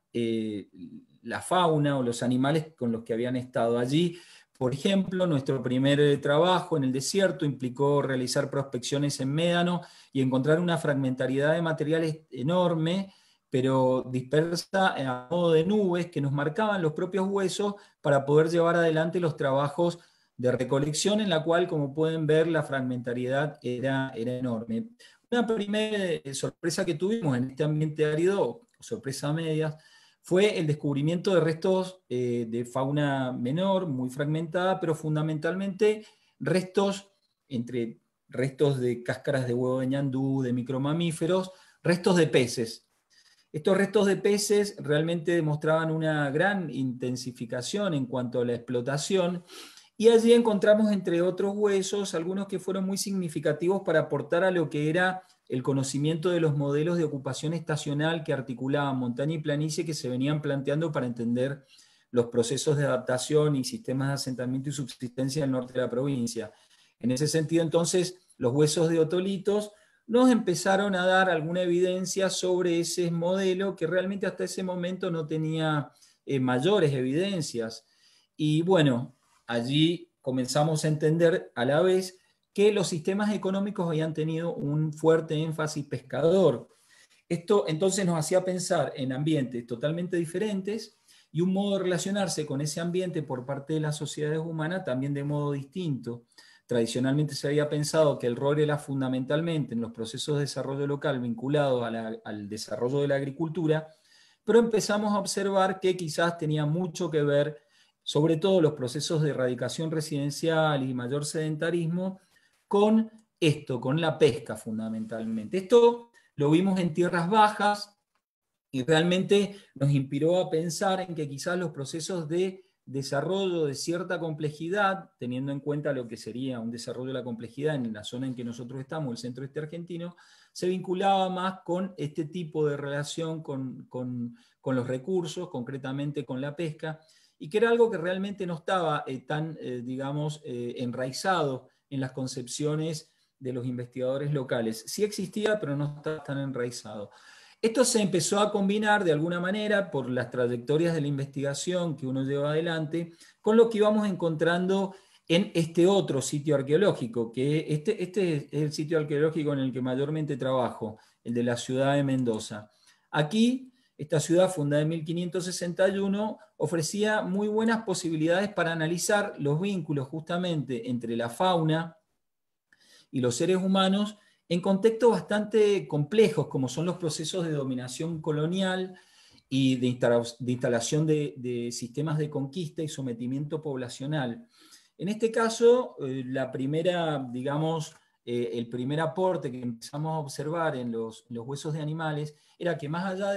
la fauna o los animales con los que habían estado allí. Por ejemplo, nuestro primer trabajo en el desierto implicó realizar prospecciones en médano y encontrar una fragmentariedad de materiales enorme, pero dispersa a modo de nubes que nos marcaban los propios huesos para poder llevar adelante los trabajos de recolección, en la cual, como pueden ver, la fragmentariedad era enorme. Una primera sorpresa que tuvimos en este ambiente árido, sorpresa a medias, fue el descubrimiento de restos de fauna menor, muy fragmentada, pero fundamentalmente restos de cáscaras de huevo de ñandú, de micromamíferos, restos de peces. Estos restos de peces realmente demostraban una gran intensificación en cuanto a la explotación, y allí encontramos, entre otros huesos, algunos que fueron muy significativos para aportar a lo que era el conocimiento de los modelos de ocupación estacional que articulaban montaña y planicie, que se venían planteando para entender los procesos de adaptación y sistemas de asentamiento y subsistencia del norte de la provincia. En ese sentido, entonces, los huesos de otolitos nos empezaron a dar alguna evidencia sobre ese modelo que realmente hasta ese momento no tenía mayores evidencias. Y bueno, allí comenzamos a entender a la vez que los sistemas económicos habían tenido un fuerte énfasis pescador. Esto entonces nos hacía pensar en ambientes totalmente diferentes y un modo de relacionarse con ese ambiente por parte de las sociedades humanas también de modo distinto. Tradicionalmente se había pensado que el rol era fundamentalmente en los procesos de desarrollo local vinculados al desarrollo de la agricultura, pero empezamos a observar que quizás tenía mucho que ver, sobre todo los procesos de erradicación residencial y mayor sedentarismo, con esto, con la pesca fundamentalmente. Esto lo vimos en tierras bajas y realmente nos inspiró a pensar en que quizás los procesos de desarrollo de cierta complejidad, teniendo en cuenta lo que sería un desarrollo de la complejidad en la zona en que nosotros estamos, el centro-este argentino, se vinculaba más con este tipo de relación con los recursos, concretamente con la pesca, y que era algo que realmente no estaba tan, digamos, enraizado en las concepciones de los investigadores locales. Sí existía, pero no estaba tan enraizado. Esto se empezó a combinar de alguna manera por las trayectorias de la investigación que uno lleva adelante con lo que íbamos encontrando en este otro sitio arqueológico, que este es el sitio arqueológico en el que mayormente trabajo, el de la ciudad de Mendoza. Aquí, esta ciudad fundada en 1561 ofrecía muy buenas posibilidades para analizar los vínculos justamente entre la fauna y los seres humanos en contextos bastante complejos, como son los procesos de dominación colonial y de instalación de sistemas de conquista y sometimiento poblacional. En este caso, la primera, digamos, el primer aporte que empezamos a observar en los huesos de animales era que más allá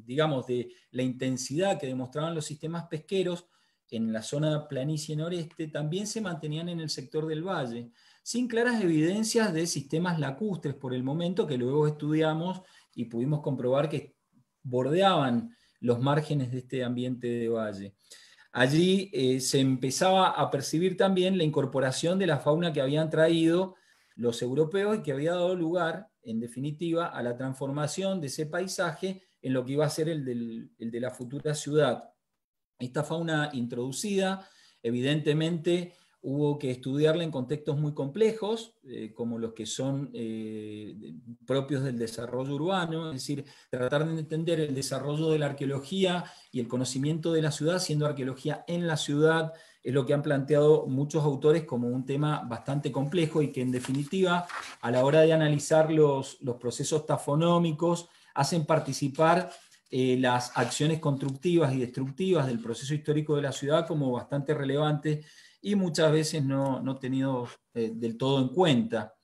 digamos, de la intensidad que demostraban los sistemas pesqueros en la zona planicie noreste, también se mantenían en el sector del valle, sin claras evidencias de sistemas lacustres por el momento, que luego estudiamos y pudimos comprobar que bordeaban los márgenes de este ambiente de valle. Allí se empezaba a percibir también la incorporación de la fauna que habían traído los europeos y que había dado lugar, en definitiva, a la transformación de ese paisaje en lo que iba a ser el de la futura ciudad. Esta fauna introducida, evidentemente, hubo que estudiarla en contextos muy complejos, como los que son propios del desarrollo urbano, es decir, tratar de entender el desarrollo de la arqueología y el conocimiento de la ciudad, siendo arqueología en la ciudad, es lo que han planteado muchos autores como un tema bastante complejo y que en definitiva, a la hora de analizar los procesos tafonómicos, hacen participar las acciones constructivas y destructivas del proceso histórico de la ciudad como bastante relevantes y muchas veces no tenido del todo en cuenta.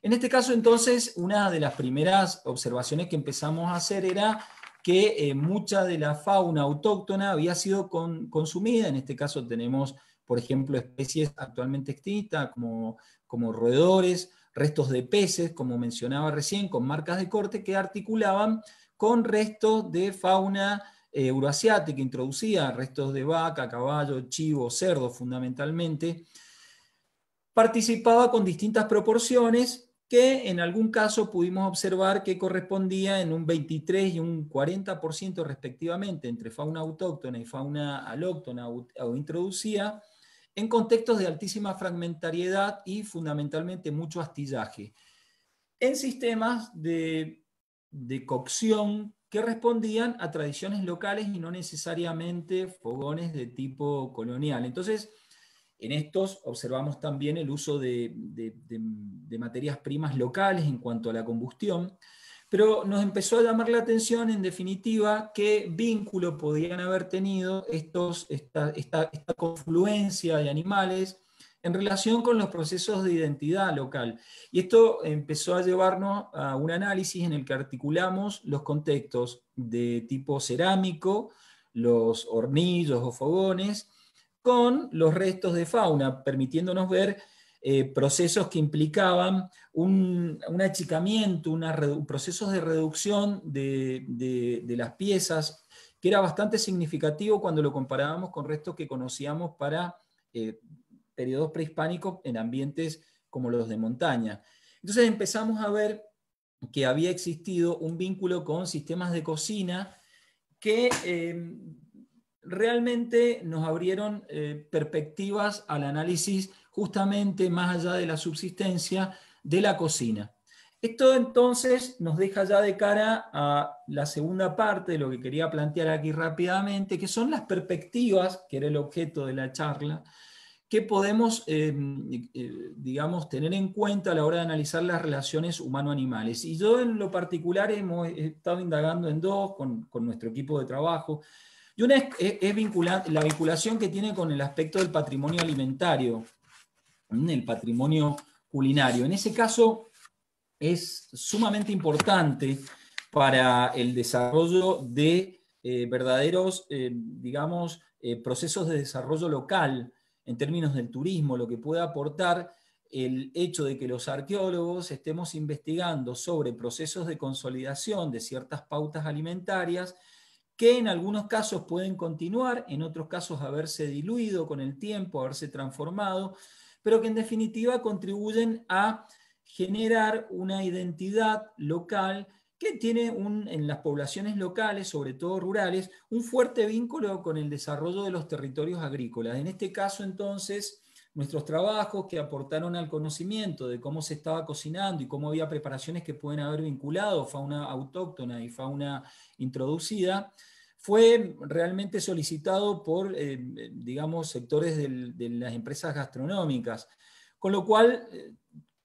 En este caso, entonces, una de las primeras observaciones que empezamos a hacer era que mucha de la fauna autóctona había sido consumida. En este caso tenemos, por ejemplo, especies actualmente extintas como roedores, restos de peces, como mencionaba recién, con marcas de corte que articulaban con restos de fauna euroasiática introducida, restos de vaca, caballo, chivo, cerdo fundamentalmente. Participaba con distintas proporciones que en algún caso pudimos observar que correspondía en un 23 y un 40% respectivamente entre fauna autóctona y fauna alóctona o introducida, en contextos de altísima fragmentariedad y fundamentalmente mucho astillaje, en sistemas de cocción que respondían a tradiciones locales y no necesariamente fogones de tipo colonial. Entonces, en estos observamos también el uso de materias primas locales en cuanto a la combustión, pero nos empezó a llamar la atención, en definitiva, qué vínculo podían haber tenido esta confluencia de animales en relación con los procesos de identidad local. Y esto empezó a llevarnos a un análisis en el que articulamos los contextos de tipo cerámico, los hornillos o fogones, con los restos de fauna, permitiéndonos ver procesos que implicaban un achicamiento, procesos de reducción de las piezas, que era bastante significativo cuando lo comparábamos con restos que conocíamos para periodos prehispánicos en ambientes como los de montaña. Entonces empezamos a ver que había existido un vínculo con sistemas de cocina que realmente nos abrieron perspectivas al análisis justamente más allá de la subsistencia de la cocina. Esto entonces nos deja ya de cara a la segunda parte de lo que quería plantear aquí rápidamente, que son las perspectivas, que era el objeto de la charla, que podemos, digamos, tener en cuenta a la hora de analizar las relaciones humano-animales. Y yo en lo particular he estado indagando en dos con nuestro equipo de trabajo. Y una es la vinculación que tiene con el aspecto del patrimonio alimentario, el patrimonio culinario. En ese caso es sumamente importante para el desarrollo de verdaderos, digamos, procesos de desarrollo local en términos del turismo, lo que puede aportar el hecho de que los arqueólogos estemos investigando sobre procesos de consolidación de ciertas pautas alimentarias que en algunos casos pueden continuar, en otros casos haberse diluido con el tiempo, haberse transformado, pero que en definitiva contribuyen a generar una identidad local que tiene en las poblaciones locales, sobre todo rurales, un fuerte vínculo con el desarrollo de los territorios agrícolas. En este caso, entonces, nuestros trabajos que aportaron al conocimiento de cómo se estaba cocinando y cómo había preparaciones que pueden haber vinculado fauna autóctona y fauna introducida, fue realmente solicitado por, digamos, sectores de las empresas gastronómicas. Con lo cual,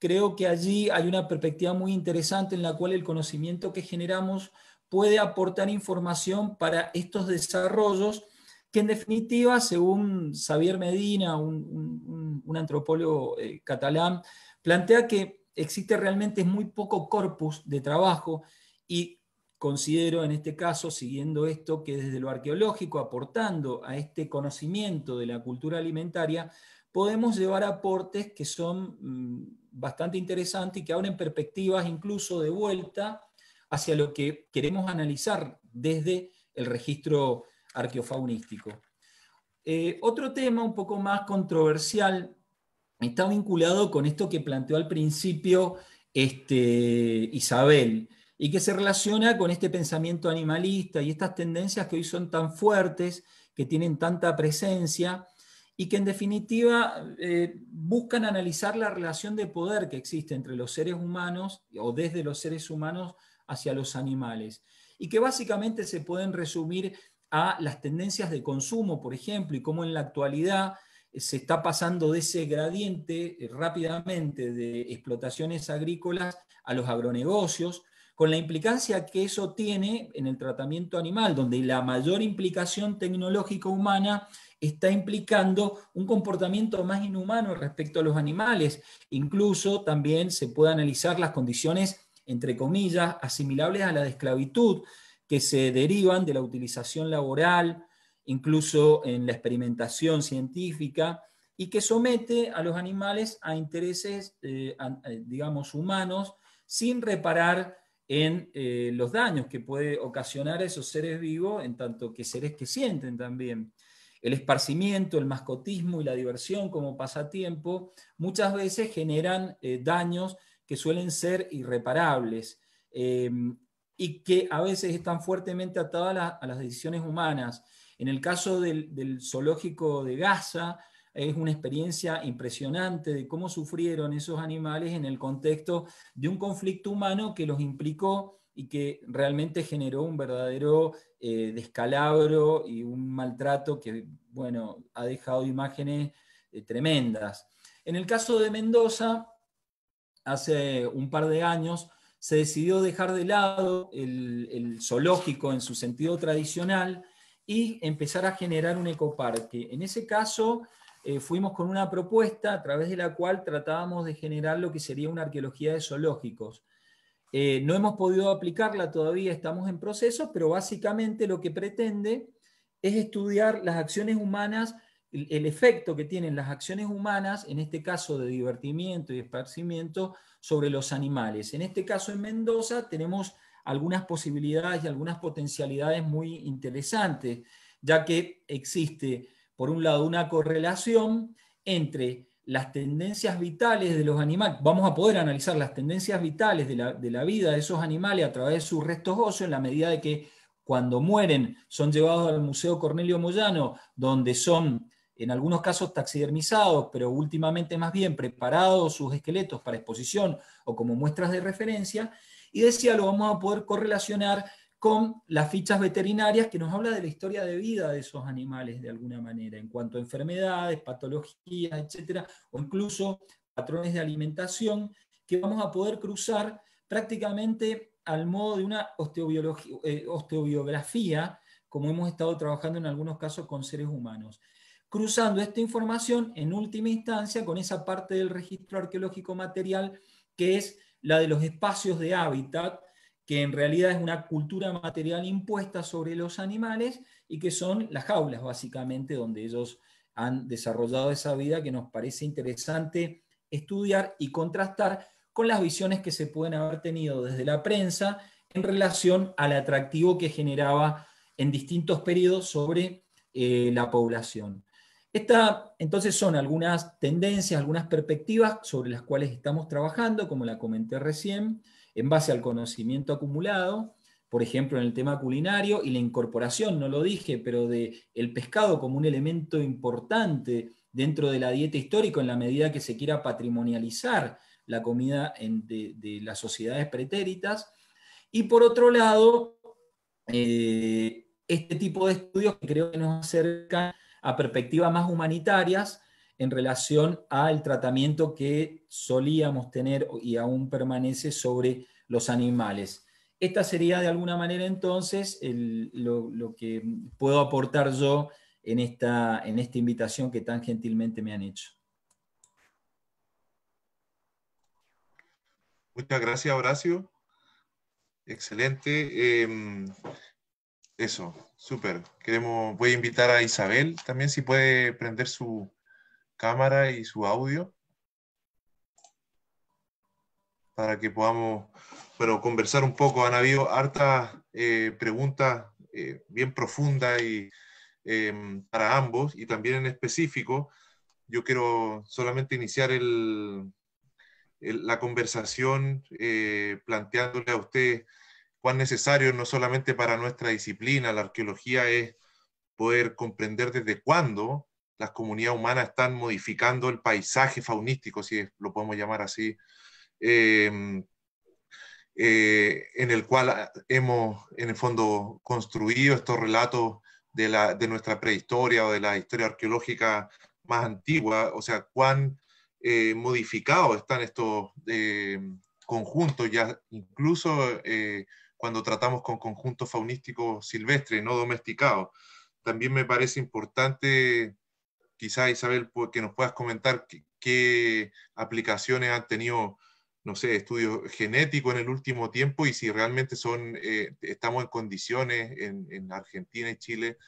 creo que allí hay una perspectiva muy interesante en la cual el conocimiento que generamos puede aportar información para estos desarrollos que en definitiva, según Xavier Medina, un antropólogo catalán, plantea que existe realmente muy poco corpus de trabajo y considero en este caso, siguiendo esto, que desde lo arqueológico, aportando a este conocimiento de la cultura alimentaria, podemos llevar aportes que son bastante interesantes y que abren perspectivas incluso de vuelta hacia lo que queremos analizar desde el registro arqueofaunístico. Otro tema un poco más controversial está vinculado con esto que planteó al principio Isabel, y que se relaciona con este pensamiento animalista y estas tendencias que hoy son tan fuertes, que tienen tanta presencia, y que en definitiva buscan analizar la relación de poder que existe entre los seres humanos o desde los seres humanos hacia los animales, y que básicamente se pueden resumir a las tendencias de consumo, por ejemplo, y cómo en la actualidad se está pasando de ese gradiente rápidamente de explotaciones agrícolas a los agronegocios, con la implicancia que eso tiene en el tratamiento animal, donde la mayor implicación tecnológica humana está implicando un comportamiento más inhumano respecto a los animales. Incluso también se puede analizar las condiciones, entre comillas, asimilables a la de esclavitud, que se derivan de la utilización laboral, incluso en la experimentación científica, y que somete a los animales a intereses, digamos, humanos, sin reparar en los daños que puede ocasionar a esos seres vivos, en tanto que seres que sienten también. El esparcimiento, el mascotismo y la diversión como pasatiempo muchas veces generan daños que suelen ser irreparables y que a veces están fuertemente atadas a las decisiones humanas. En el caso del zoológico de Gaza, es una experiencia impresionante de cómo sufrieron esos animales en el contexto de un conflicto humano que los implicó y que realmente generó un verdadero descalabro y un maltrato que, bueno, ha dejado imágenes tremendas. En el caso de Mendoza, hace un par de años, se decidió dejar de lado el zoológico en su sentido tradicional y empezar a generar un ecoparque. En ese caso, fuimos con una propuesta a través de la cual tratábamos de generar lo que sería una arqueología de zoológicos. No hemos podido aplicarla todavía, estamos en proceso, pero básicamente lo que pretende es estudiar las acciones humanas, el efecto que tienen las acciones humanas, en este caso de divertimiento y esparcimiento, sobre los animales. En este caso en Mendoza tenemos algunas posibilidades y algunas potencialidades muy interesantes, ya que existe, por un lado, una correlación entre las tendencias vitales de los animales. Vamos a poder analizar las tendencias vitales de la vida de esos animales a través de sus restos óseos, en la medida de que cuando mueren son llevados al Museo Cornelio Moyano, donde son en algunos casos taxidermizados, pero últimamente más bien preparados sus esqueletos para exposición o como muestras de referencia, y decía, lo vamos a poder correlacionar con las fichas veterinarias que nos habla de la historia de vida de esos animales de alguna manera, en cuanto a enfermedades, patologías, etcétera, o incluso patrones de alimentación que vamos a poder cruzar prácticamente al modo de una osteobiografía, como hemos estado trabajando en algunos casos con seres humanos, cruzando esta información en última instancia con esa parte del registro arqueológico material que es la de los espacios de hábitat, que en realidad es una cultura material impuesta sobre los animales y que son las jaulas básicamente donde ellos han desarrollado esa vida, que nos parece interesante estudiar y contrastar con las visiones que se pueden haber tenido desde la prensa en relación al atractivo que generaba en distintos periodos sobre la población. Entonces son algunas tendencias, algunas perspectivas sobre las cuales estamos trabajando, como la comenté recién, en base al conocimiento acumulado, por ejemplo en el tema culinario y la incorporación, no lo dije, pero de el pescado como un elemento importante dentro de la dieta histórica en la medida que se quiera patrimonializar la comida de las sociedades pretéritas. Y por otro lado, este tipo de estudios que creo que nos acercan a perspectivas más humanitarias en relación al tratamiento que solíamos tener y aún permanece sobre los animales. Esta sería de alguna manera entonces lo que puedo aportar yo en esta invitación que tan gentilmente me han hecho. Muchas gracias, Horacio. Excelente. Eso, súper. Voy a invitar a Isabel también, si puede prender su cámara y su audio, para que podamos conversar un poco. Han habido hartas preguntas bien profundas y para ambos, y también en específico. Yo quiero solamente iniciar la conversación planteándole a usted cuán necesario, no solamente para nuestra disciplina, la arqueología, es poder comprender desde cuándo las comunidades humanas están modificando el paisaje faunístico, si lo podemos llamar así, en el cual hemos, en el fondo, construido estos relatos de nuestra prehistoria o de la historia arqueológica más antigua. O sea, cuán modificados están estos conjuntos, ya incluso cuando tratamos con conjuntos faunísticos silvestres, no domesticados. También me parece importante, quizá Isabel, que nos puedas comentar qué aplicaciones han tenido, no sé, estudios genéticos en el último tiempo, y si realmente estamos en condiciones en Argentina y Chile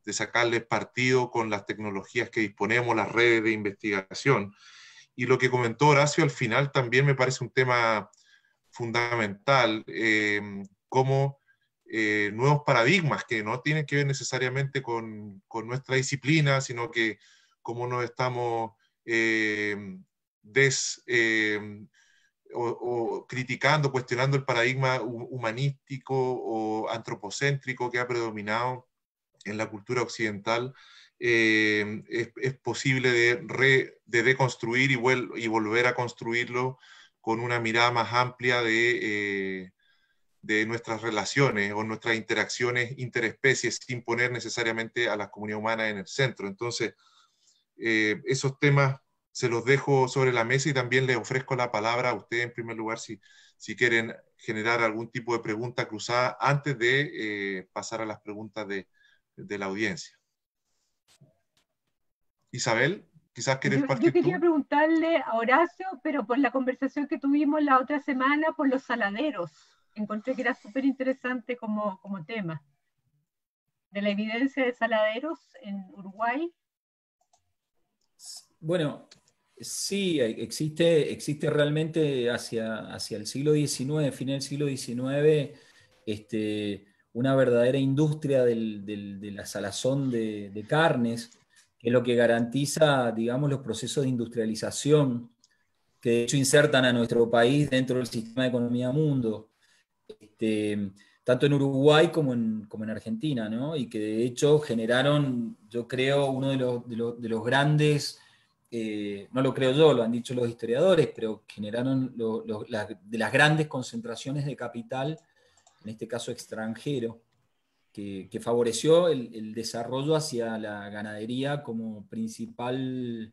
de sacarles partido con las tecnologías que disponemos, las redes de investigación. Y lo que comentó Horacio al final también me parece un tema fundamental, como nuevos paradigmas que no tienen que ver necesariamente con nuestra disciplina, sino que cómo nos estamos o criticando, cuestionando el paradigma humanístico o antropocéntrico que ha predominado en la cultura occidental, es posible de deconstruir y volver a construirlo con una mirada más amplia de nuestras relaciones o nuestras interacciones interespecies, sin poner necesariamente a las comunidades humanas en el centro. Entonces, esos temas se los dejo sobre la mesa y también les ofrezco la palabra a ustedes en primer lugar si quieren generar algún tipo de pregunta cruzada antes de pasar a las preguntas de la audiencia. Isabel, quizás querés partir yo quería tú. preguntarle a Horacio, pero por la conversación que tuvimos la otra semana, por los saladeros. Encontré que era súper interesante como tema. De la evidencia de saladeros en Uruguay. Bueno, sí, existe realmente hacia el siglo XIX, fin del siglo XIX, una verdadera industria de la salazón de carnes, que es lo que garantiza, digamos, los procesos de industrialización que de hecho insertan a nuestro país dentro del sistema de economía mundo, tanto en Uruguay como en Argentina, ¿no? Y que de hecho generaron, yo creo, uno de los grandes, no lo creo yo, lo han dicho los historiadores, pero generaron de las grandes concentraciones de capital, en este caso extranjero, que favoreció el desarrollo hacia la ganadería como principal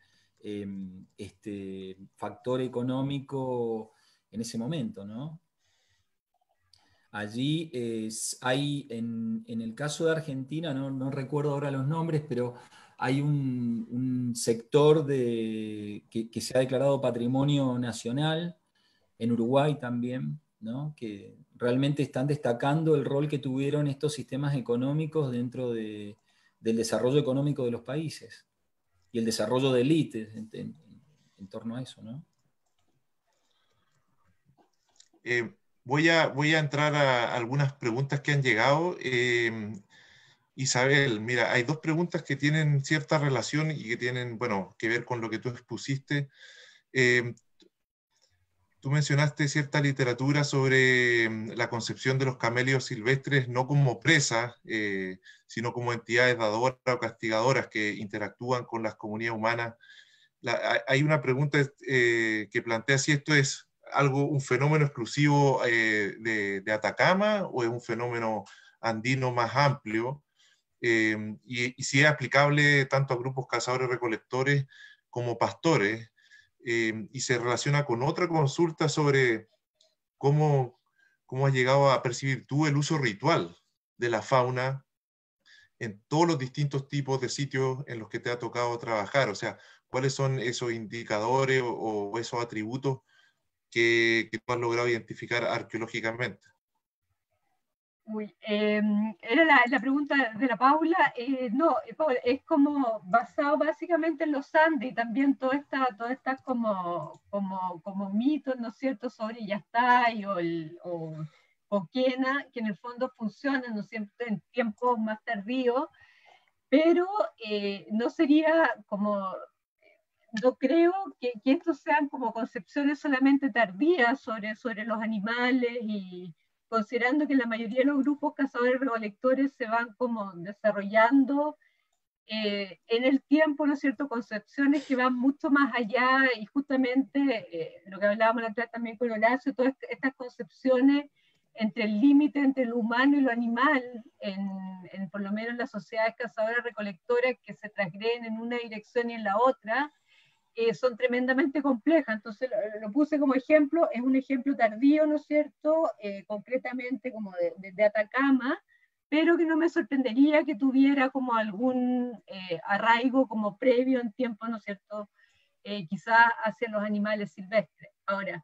factor económico en ese momento, ¿no? Allí hay, en el caso de Argentina, no recuerdo ahora los nombres, pero hay un sector que se ha declarado patrimonio nacional, en Uruguay también, ¿no? Que realmente están destacando el rol que tuvieron estos sistemas económicos dentro del desarrollo económico de los países y el desarrollo de élites en torno a eso, ¿no? Voy a entrar a algunas preguntas que han llegado. Isabel, mira, hay dos preguntas que tienen cierta relación y que tienen, bueno, que ver con lo que tú expusiste. Tú mencionaste cierta literatura sobre la concepción de los camélidos silvestres no como presas, sino como entidades dadoras o castigadoras que interactúan con las comunidades humanas. Hay una pregunta que plantea si esto es un fenómeno exclusivo de Atacama o es un fenómeno andino más amplio, y si es aplicable tanto a grupos cazadores-recolectores como pastores. Y se relaciona con otra consulta sobre cómo has llegado a percibir tú el uso ritual de la fauna en todos los distintos tipos de sitios en los que te ha tocado trabajar. O sea, ¿cuáles son esos indicadores o esos atributos que tú has logrado identificar arqueológicamente? Era la pregunta de la Paula. No, Paula, es como basado básicamente en los Andes y también todas estas como mitos, ¿no es cierto?, sobre Yastay o Coquena, que en el fondo funcionan, ¿no es cierto?, en tiempos más tardíos, pero no sería como, no creo que estos sean como concepciones solamente tardías sobre los animales, y considerando que la mayoría de los grupos cazadores-recolectores se van como desarrollando en el tiempo, ¿no es cierto?, concepciones que van mucho más allá, y justamente lo que hablábamos la otra vez también con Horacio, todas estas concepciones entre el límite entre lo humano y lo animal, por lo menos en las sociedades cazadoras-recolectoras que se transgreden en una dirección y en la otra, son tremendamente complejas. Entonces lo puse como ejemplo, es un ejemplo tardío, ¿no es cierto?, concretamente como de Atacama, pero que no me sorprendería que tuviera como algún arraigo como previo en tiempo, ¿no es cierto?, quizás hacia los animales silvestres. Ahora,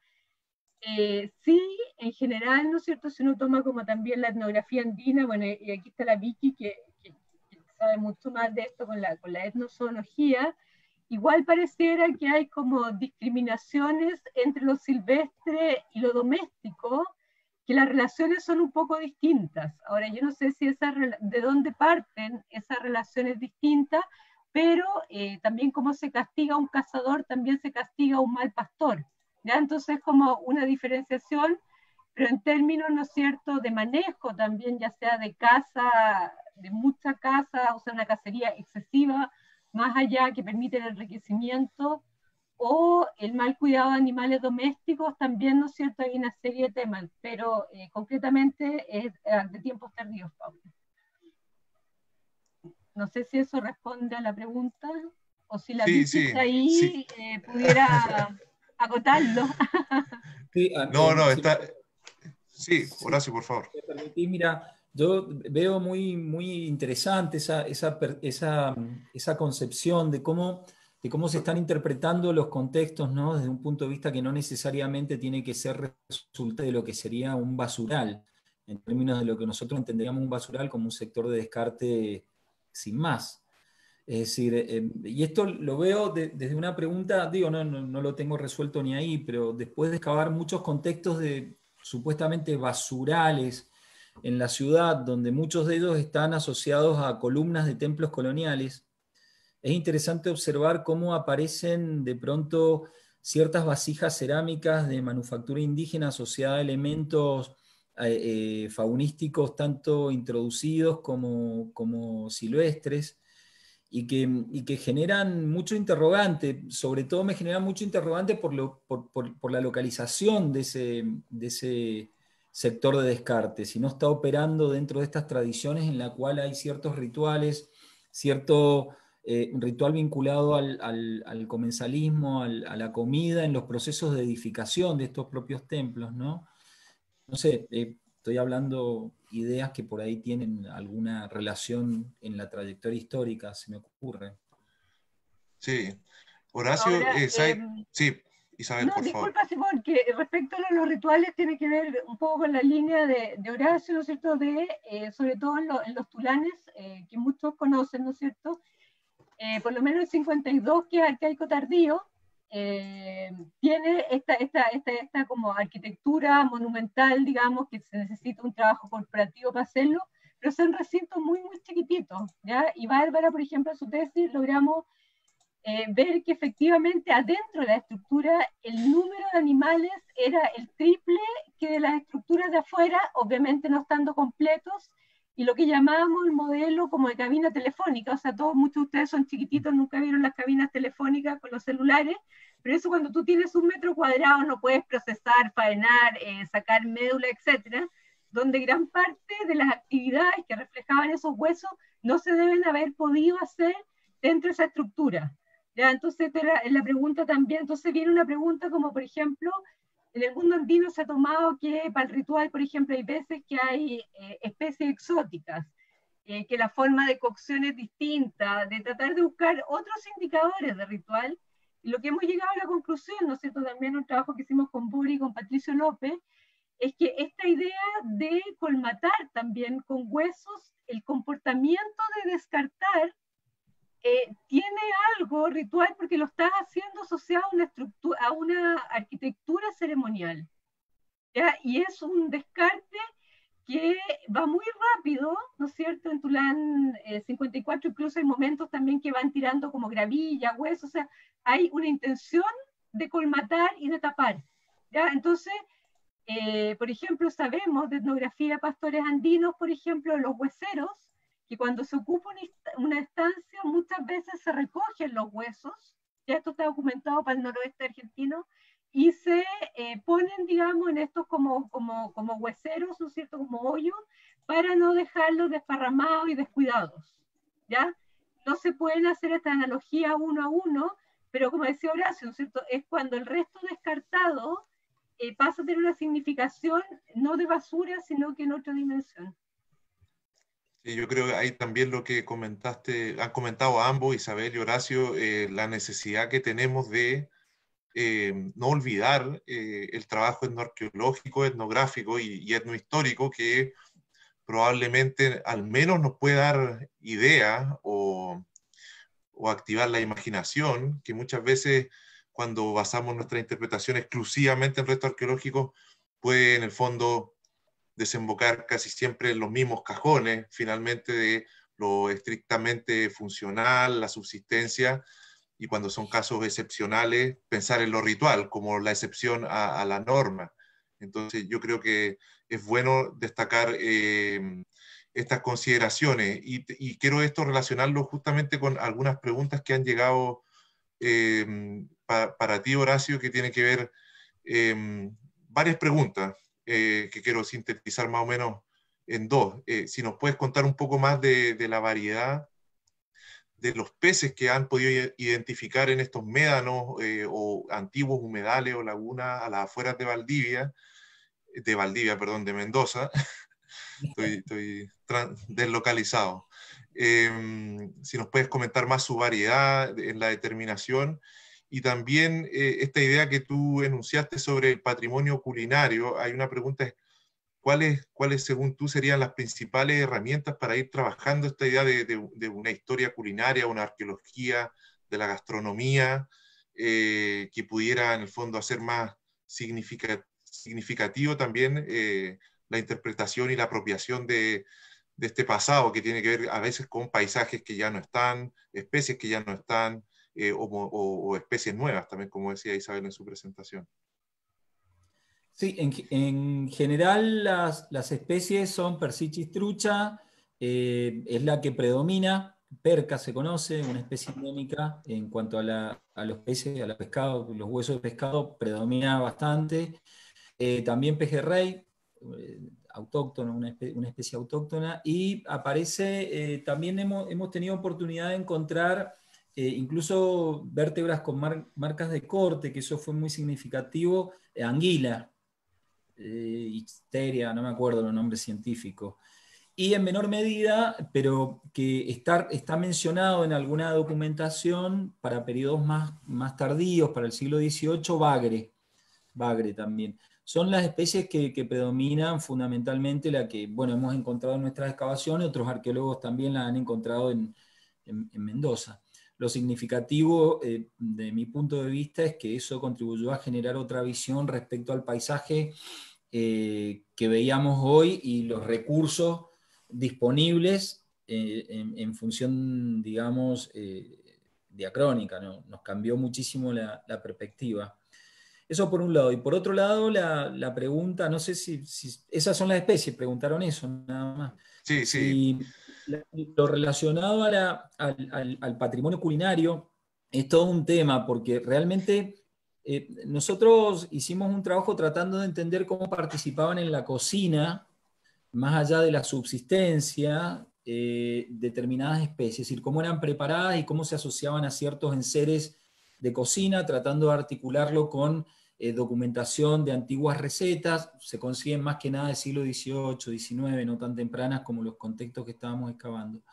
sí, en general, ¿no es cierto?, si uno toma como también la etnografía andina, bueno, y aquí está la Vicky, que sabe mucho más de esto con la etnozoología, igual pareciera que hay como discriminaciones entre lo silvestre y lo doméstico, que las relaciones son un poco distintas. Ahora, yo no sé si de dónde parten esas relaciones distintas, pero también como se castiga a un cazador, también se castiga a un mal pastor. ¿ya? Entonces como una diferenciación, pero en términos, ¿no es cierto?, de manejo también, ya sea de casa, de mucha casa, o sea, una cacería excesiva, más allá que permite el enriquecimiento, o el mal cuidado de animales domésticos, también, ¿no es cierto?, hay una serie de temas, pero concretamente es de tiempos tardíos, Paula. No sé si eso responde a la pregunta, o si la Vicky está ahí, pudiera acotarlo. Sí, no, está... Sí, Horacio, por favor. Mira, yo veo muy, muy interesante esa concepción de cómo se están interpretando los contextos, ¿no? Desde un punto de vista que no necesariamente tiene que ser resultado de lo que sería un basural, en términos de lo que nosotros entenderíamos un basural como un sector de descarte sin más. Es decir, y esto lo veo desde una pregunta, digo, no lo tengo resuelto ni ahí, pero después de excavar muchos contextos de supuestamente basurales en la ciudad, donde muchos de ellos están asociados a columnas de templos coloniales, es interesante observar cómo aparecen de pronto ciertas vasijas cerámicas de manufactura indígena asociada a elementos faunísticos tanto introducidos como silvestres, y que generan mucho interrogante, sobre todo me generan mucho interrogante por la localización de ese sector de descarte, si no está operando dentro de estas tradiciones en la cual hay ciertos rituales, cierto ritual vinculado al comensalismo, a la comida, en los procesos de edificación de estos propios templos, ¿no? No sé, estoy hablando ideas que por ahí tienen alguna relación en la trayectoria histórica, se me ocurre. Sí. Horacio, ahora, sí, Isabel, no, por disculpa, favor. Simón, que respecto a los rituales tiene que ver un poco con la línea de Horacio, ¿no es cierto?, sobre todo en los tulanes, que muchos conocen, ¿no es cierto?, por lo menos el 52, que es arcaico tardío, tiene esta como arquitectura monumental, digamos, que se necesita un trabajo corporativo para hacerlo, pero son recintos muy, muy chiquititos, ¿ya? Y Bárbara, por ejemplo, en su tesis logramos ver que efectivamente adentro de la estructura el número de animales era el triple que de las estructuras de afuera, obviamente no estando completos, y lo que llamábamos el modelo como de cabina telefónica, o sea, muchos de ustedes son chiquititos, nunca vieron las cabinas telefónicas con los celulares, pero eso cuando tú tienes 1 metro cuadrado no puedes procesar, faenar, sacar médula, etcétera, donde gran parte de las actividades que reflejaban esos huesos no se deben haber podido hacer dentro de esa estructura. ¿Ya? Entonces, la pregunta también, entonces viene una pregunta como, por ejemplo, en el mundo andino se ha tomado que para el ritual, por ejemplo, hay veces que hay especies exóticas, que la forma de cocción es distinta, de tratar de buscar otros indicadores de ritual. Y lo que hemos llegado a la conclusión, ¿no es cierto?, también un trabajo que hicimos con Buri y con Patricio López, es que esta idea de colmatar también con huesos el comportamiento de descartar tiene algo ritual porque lo estás haciendo asociado a una estructura, a una arquitectura ceremonial, ¿ya? Y es un descarte que va muy rápido, ¿no es cierto? En Tulán 54 incluso hay momentos también que van tirando como gravilla, huesos, o sea, hay una intención de colmatar y de tapar, ¿ya? Entonces, por ejemplo, sabemos de etnografía de pastores andinos, por ejemplo, los hueseros, que cuando se ocupa una estancia muchas veces se recogen los huesos, ya esto está documentado para el noroeste argentino, y se ponen, digamos, en estos como hueseros, ¿no es cierto?, como hoyos, para no dejarlos desparramados y descuidados, ¿ya? No se pueden hacer esta analogía uno a uno, pero como decía Horacio, ¿no es cierto?, es cuando el resto descartado pasa a tener una significación no de basura, sino que en otra dimensión. Sí, yo creo que hay también lo que han comentado ambos, Isabel y Horacio, la necesidad que tenemos de no olvidar el trabajo etnoarqueológico, etnográfico y etnohistórico que probablemente al menos nos puede dar idea o activar la imaginación, que muchas veces cuando basamos nuestra interpretación exclusivamente en restos arqueológicos puede en el fondo desembocar casi siempre en los mismos cajones, finalmente, de lo estrictamente funcional, la subsistencia, y cuando son casos excepcionales, pensar en lo ritual como la excepción a la norma. Entonces yo creo que es bueno destacar estas consideraciones y quiero esto relacionarlo justamente con algunas preguntas que han llegado para ti, Horacio, que tiene que ver varias preguntas que quiero sintetizar más o menos en dos. Si nos puedes contar un poco más de la variedad de los peces que han podido identificar en estos médanos o antiguos humedales o lagunas a las afueras de Mendoza. estoy deslocalizado. Si nos puedes comentar más su variedad en la determinación y también esta idea que tú enunciaste sobre el patrimonio culinario. Hay una pregunta, ¿cuáles según tú serían las principales herramientas para ir trabajando esta idea de una historia culinaria, una arqueología de la gastronomía que pudiera en el fondo hacer más significativo también la interpretación y la apropiación de este pasado que tiene que ver a veces con paisajes que ya no están, especies que ya no están, o especies nuevas también, como decía Isabel en su presentación? Sí, en general las especies son Persichthys trucha, es la que predomina. Perca se conoce, una especie endémica en cuanto a los peces, a los pescados, los huesos de pescado predomina bastante. También pejerrey, autóctono, una especie autóctona, y aparece, también hemos tenido oportunidad de encontrar incluso vértebras con marcas de corte, que eso fue muy significativo, anguila, Ixteria, no me acuerdo los nombres científicos. Y en menor medida, pero que está mencionado en alguna documentación para periodos más tardíos, para el siglo XVIII, bagre también. Son las especies que predominan fundamentalmente, la que hemos encontrado en nuestras excavaciones, otros arqueólogos también la han encontrado en Mendoza. Lo significativo, de mi punto de vista, es que eso contribuyó a generar otra visión respecto al paisaje que veíamos hoy y los recursos disponibles en función, digamos, diacrónica, ¿no? Nos cambió muchísimo la perspectiva. Eso por un lado. Y por otro lado, la pregunta, no sé si esas son las especies, preguntaron eso, nada más. Sí, sí. Lo relacionado al patrimonio culinario es todo un tema, porque realmente nosotros hicimos un trabajo tratando de entender cómo participaban en la cocina, más allá de la subsistencia, determinadas especies, es decir, cómo eran preparadas y cómo se asociaban a ciertos enseres de cocina, tratando de articularlo con documentación de antiguas recetas. Se consiguen más que nada del siglo XVIII, XIX, no tan tempranas como los contextos que estábamos excavando.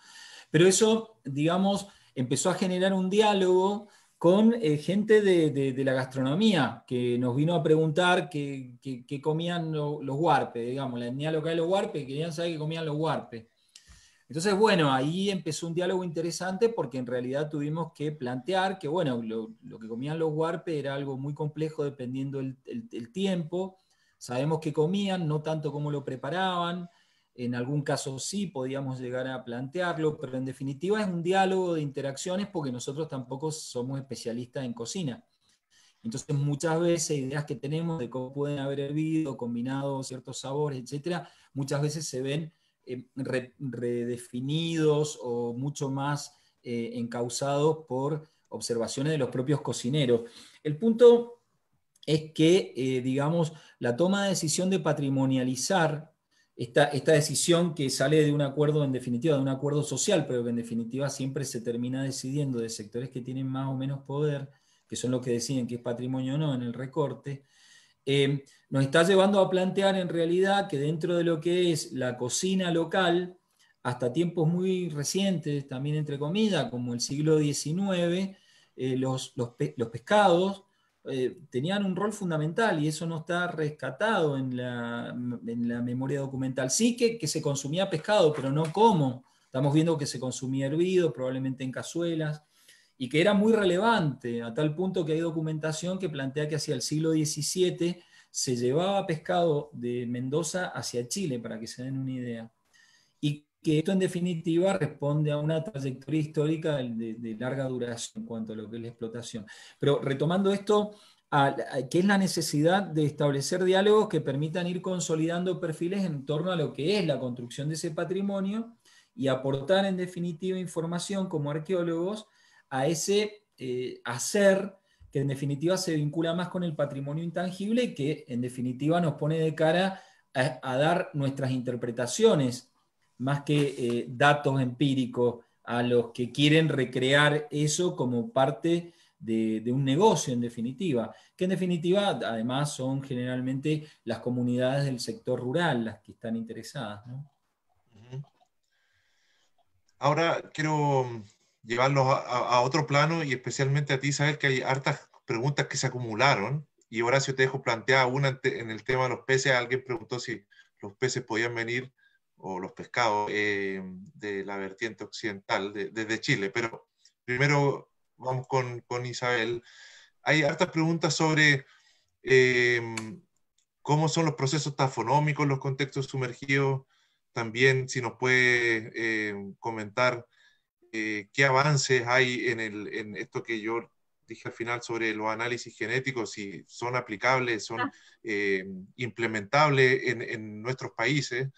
Pero eso, digamos, empezó a generar un diálogo con gente de la gastronomía, que nos vino a preguntar qué comían los huarpes, digamos, la etnia local de los huarpes, querían saber qué comían los huarpes. Entonces, ahí empezó un diálogo interesante, porque en realidad tuvimos que plantear que, lo que comían los huarpes era algo muy complejo dependiendo el tiempo. Sabemos que comían, no tanto cómo lo preparaban. En algún caso sí podíamos llegar a plantearlo, pero en definitiva es un diálogo de interacciones, porque nosotros tampoco somos especialistas en cocina. Entonces muchas veces ideas que tenemos de cómo pueden haber hervido, combinado ciertos sabores, etcétera, muchas veces se ven redefinidos o mucho más encausados por observaciones de los propios cocineros. El punto es que, digamos, la toma de decisión de patrimonializar esta decisión que sale de un acuerdo, en definitiva, de un acuerdo social, pero que en definitiva siempre se termina decidiendo de sectores que tienen más o menos poder, que son los que deciden qué es patrimonio o no en el recorte, nos está llevando a plantear en realidad que dentro de lo que es la cocina local, hasta tiempos muy recientes, también entre comillas, como el siglo XIX, los pescados tenían un rol fundamental, y eso no está rescatado en la memoria documental. Sí que se consumía pescado, pero no como. Estamos viendo que se consumía hervido, probablemente en cazuelas, y que era muy relevante, a tal punto que hay documentación que plantea que hacia el siglo XVII se llevaba pescado de Mendoza hacia Chile, para que se den una idea. Y que esto en definitiva responde a una trayectoria histórica de larga duración en cuanto a lo que es la explotación. Pero retomando esto, ¿qué es la necesidad de establecer diálogos que permitan ir consolidando perfiles en torno a lo que es la construcción de ese patrimonio y aportar en definitiva información como arqueólogos a ese hacer que en definitiva se vincula más con el patrimonio intangible y que en definitiva nos pone de cara a dar nuestras interpretaciones más que datos empíricos a los que quieren recrear eso como parte de un negocio en definitiva, que en definitiva además son generalmente las comunidades del sector rural las que están interesadas, ¿no? Ahora quiero llevarlos a otro plano y especialmente a ti, Isabel, que hay hartas preguntas que se acumularon y Horacio te dejo plantear una en el tema de los peces. Alguien preguntó si los peces podían venir o los pescados de la vertiente occidental desde Chile, pero primero vamos con Isabel. Hay hartas preguntas sobre cómo son los procesos tafonómicos en los contextos sumergidos. También si nos puede comentar qué avances hay en esto que yo dije al final sobre los análisis genéticos, si son aplicables, son implementables en nuestros países.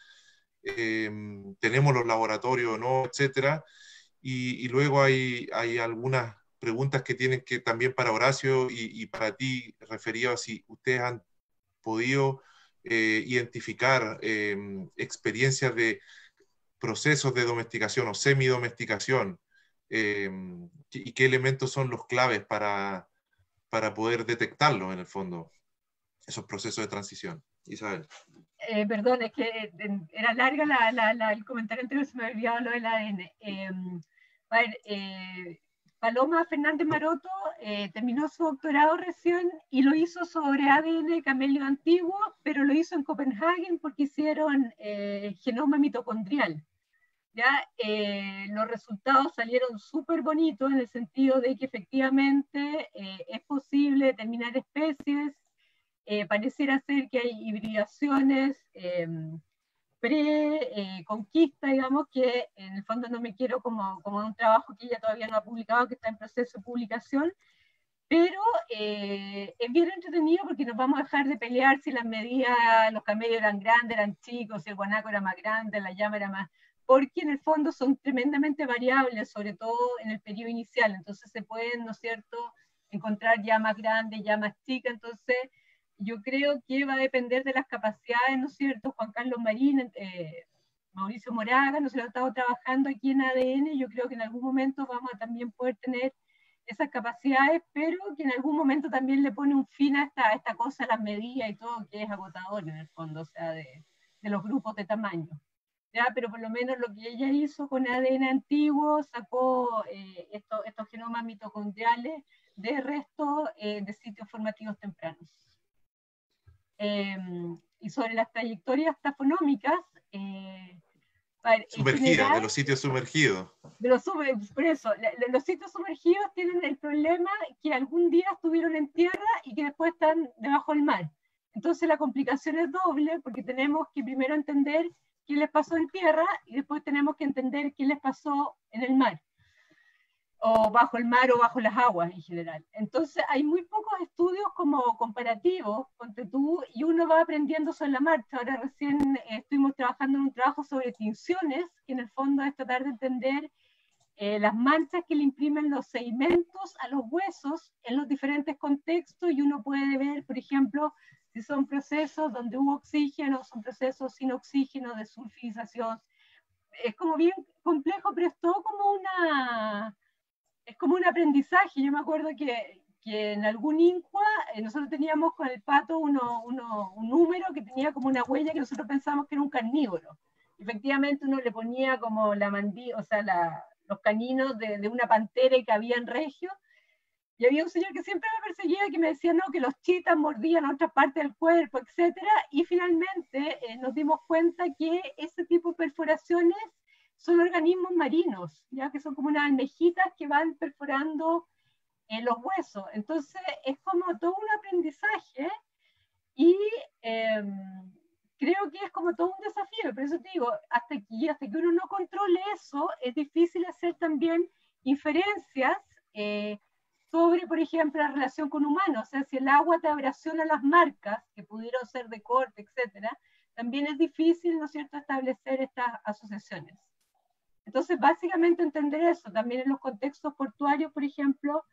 Tenemos los laboratorios o no, etcétera. Y luego hay algunas preguntas que tienen que también para Horacio y para ti, referido a si ustedes han podido identificar experiencias de procesos de domesticación o semidomesticación y qué elementos son los claves para poder detectarlo en el fondo, esos procesos de transición. Isabel. Perdón, es que era larga el comentario anterior, se me había olvidado lo del ADN. A ver, Paloma Fernández Maroto terminó su doctorado recién y lo hizo sobre ADN de camello antiguo, pero lo hizo en Copenhague porque hicieron genoma mitocondrial. ¿Ya? Los resultados salieron súper bonitos en el sentido de que efectivamente es posible determinar especies. Pareciera ser que hay hibridaciones pre-conquista, digamos, que en el fondo no me quiero como un trabajo que ella todavía no ha publicado, que está en proceso de publicación, pero es bien entretenido porque nos vamos a dejar de pelear si las medidas, los camellos eran grandes, eran chicos, si el guanaco era más grande, la llama era más, porque en el fondo son tremendamente variables, sobre todo en el periodo inicial, entonces se pueden, ¿no es cierto?, encontrar llamas grandes, llamas chicas, entonces yo creo que va a depender de las capacidades, ¿no es cierto? Juan Carlos Marín, Mauricio Moraga, nos lo ha estado trabajando aquí en ADN, yo creo que en algún momento vamos a también poder tener esas capacidades, pero que en algún momento también le pone un fin a esta cosa, las medidas y todo, que es agotador en el fondo, o sea, de los grupos de tamaño. ¿Ya? Pero por lo menos lo que ella hizo con ADN antiguo, sacó estos genomas mitocondriales de restos de sitios formativos tempranos. Y sobre las trayectorias tafonómicas, sumergidas, de los sitios sumergidos. Por eso, los sitios sumergidos tienen el problema que algún día estuvieron en tierra y que después están debajo del mar. Entonces la complicación es doble porque tenemos que primero entender qué les pasó en tierra y después tenemos que entender qué les pasó en el mar, o bajo el mar o bajo las aguas en general. Entonces hay muy pocos estudios como comparativos, ponte tú, y uno va aprendiendo sobre la marcha. Ahora recién estuvimos trabajando en un trabajo sobre tinciones, que en el fondo es tratar de entender las manchas que le imprimen los sedimentos a los huesos en los diferentes contextos, y uno puede ver, por ejemplo, si son procesos donde hubo oxígeno, son procesos sin oxígeno, de sulfización. Es como bien complejo, pero es todo como es como un aprendizaje. Yo me acuerdo que en algún INCUA nosotros teníamos con el pato un número que tenía como una huella que nosotros pensábamos que era un carnívoro. Efectivamente uno le ponía como la mandíbula, o sea, los caninos de una pantera y que había en Regio, y había un señor que siempre me perseguía, que me decía no, que los chitas mordían otra parte del cuerpo, etcétera, y finalmente nos dimos cuenta que ese tipo de perforaciones son organismos marinos, ya que son como unas almejitas que van perforando los huesos. Entonces es como todo un aprendizaje y creo que es como todo un desafío, por eso te digo, hasta que uno no controle eso, es difícil hacer también inferencias sobre, por ejemplo, la relación con humanos. O sea, si el agua te abrasiona las marcas, que pudieron ser de corte, etcétera, también es difícil, ¿no es cierto?, establecer estas asociaciones. Entonces, básicamente entender eso. También en los contextos portuarios, por ejemplo,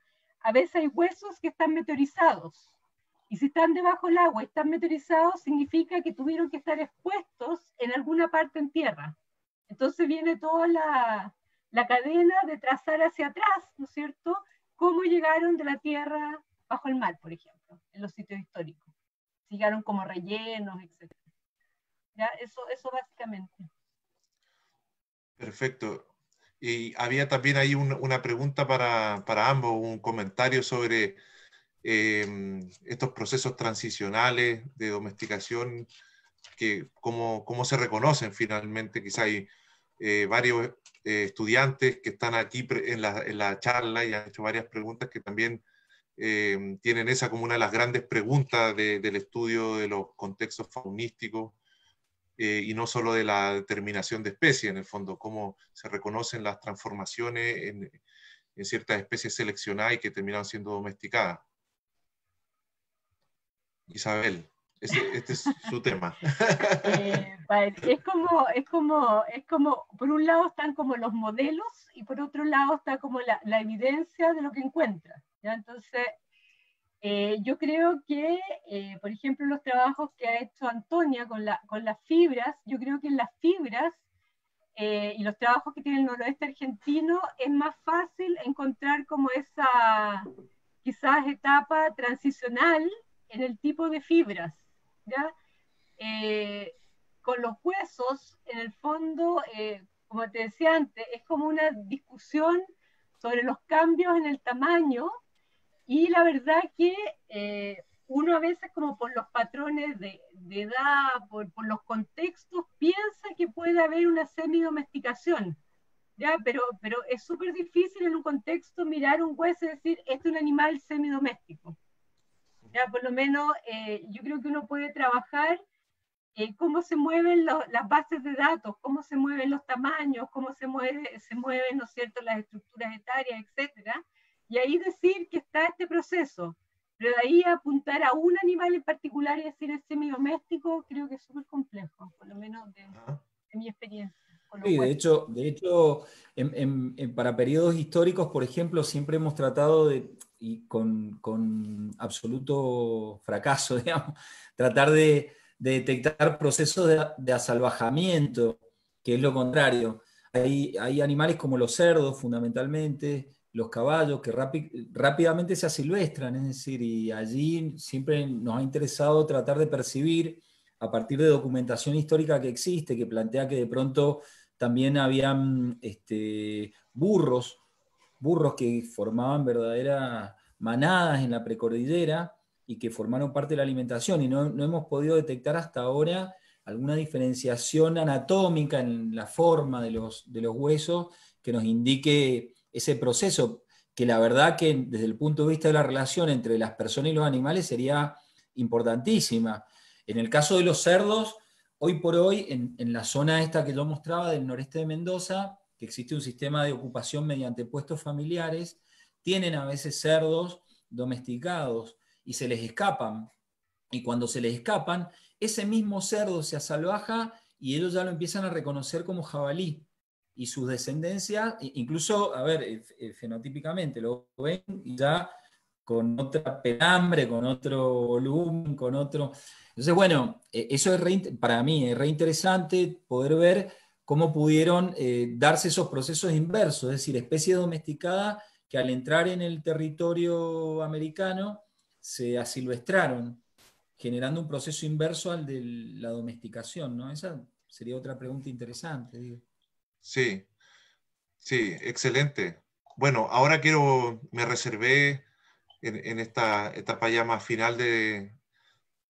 a veces hay huesos que están meteorizados. Y si están debajo del agua y están meteorizados, significa que tuvieron que estar expuestos en alguna parte en tierra. Entonces viene toda la cadena de trazar hacia atrás, ¿no es cierto?, cómo llegaron de la tierra bajo el mar, por ejemplo, en los sitios históricos. Llegaron como rellenos, etc. ¿Ya? Eso básicamente. Perfecto. Y había también ahí una pregunta para ambos, un comentario sobre estos procesos transicionales de domesticación, que cómo se reconocen finalmente. Quizá hay varios estudiantes que están aquí en la charla y han hecho varias preguntas que también tienen esa como una de las grandes preguntas del estudio de los contextos faunísticos, y no solo de la determinación de especies, en el fondo, cómo se reconocen las transformaciones en ciertas especies seleccionadas y que terminaron siendo domesticadas. Isabel, este es su tema. Es como, por un lado están como los modelos y por otro lado está como la evidencia de lo que encuentra, ¿ya? Entonces, yo creo que, por ejemplo, los trabajos que ha hecho Antonia con las fibras, yo creo que en las fibras y los trabajos que tiene el noroeste argentino es más fácil encontrar como esa, quizás, etapa transicional en el tipo de fibras, ¿ya? Con los huesos, en el fondo, como te decía antes, es como una discusión sobre los cambios en el tamaño. Y la verdad que uno a veces, como por los patrones de edad, por los contextos, piensa que puede haber una semidomesticación, ¿ya? Pero es súper difícil en un contexto mirar un hueso y decir, este es un animal semidoméstico. ¿Ya? Por lo menos yo creo que uno puede trabajar cómo se mueven las bases de datos, cómo se mueven los tamaños, cómo se mueven, ¿no es cierto?, las estructuras etarias, etcétera. Y ahí decir que está este proceso, pero de ahí apuntar a un animal en particular y decir es semidoméstico, creo que es súper complejo, por lo menos de mi experiencia. Sí, de hecho para periodos históricos, por ejemplo, siempre hemos tratado y con absoluto fracaso, digamos, tratar de detectar procesos de asalvajamiento, que es lo contrario. Hay animales como los cerdos, fundamentalmente, los caballos, que rápidamente se asilvestran, es decir, y allí siempre nos ha interesado tratar de percibir, a partir de documentación histórica que existe, que plantea que de pronto también habían burros que formaban verdaderas manadas en la precordillera y que formaron parte de la alimentación, y no hemos podido detectar hasta ahora alguna diferenciación anatómica en la forma de los huesos que nos indique ese proceso, que la verdad que desde el punto de vista de la relación entre las personas y los animales sería importantísima. En el caso de los cerdos, hoy por hoy, en la zona esta que yo mostraba del noreste de Mendoza, que existe un sistema de ocupación mediante puestos familiares, tienen a veces cerdos domesticados y se les escapan. Y cuando se les escapan, ese mismo cerdo se asalvaja y ellos ya lo empiezan a reconocer como jabalí. Y sus descendencias, incluso, a ver, fenotípicamente, lo ven y ya con otra pelambre, con otro volumen, con otro... Entonces, bueno, eso es para mí es re interesante poder ver cómo pudieron darse esos procesos inversos, es decir, especies domesticadas que al entrar en el territorio americano se asilvestraron, generando un proceso inverso al de la domesticación, ¿no? Esa sería otra pregunta interesante, digo. Sí, sí, excelente. Bueno, ahora me reservé en esta etapa ya más final de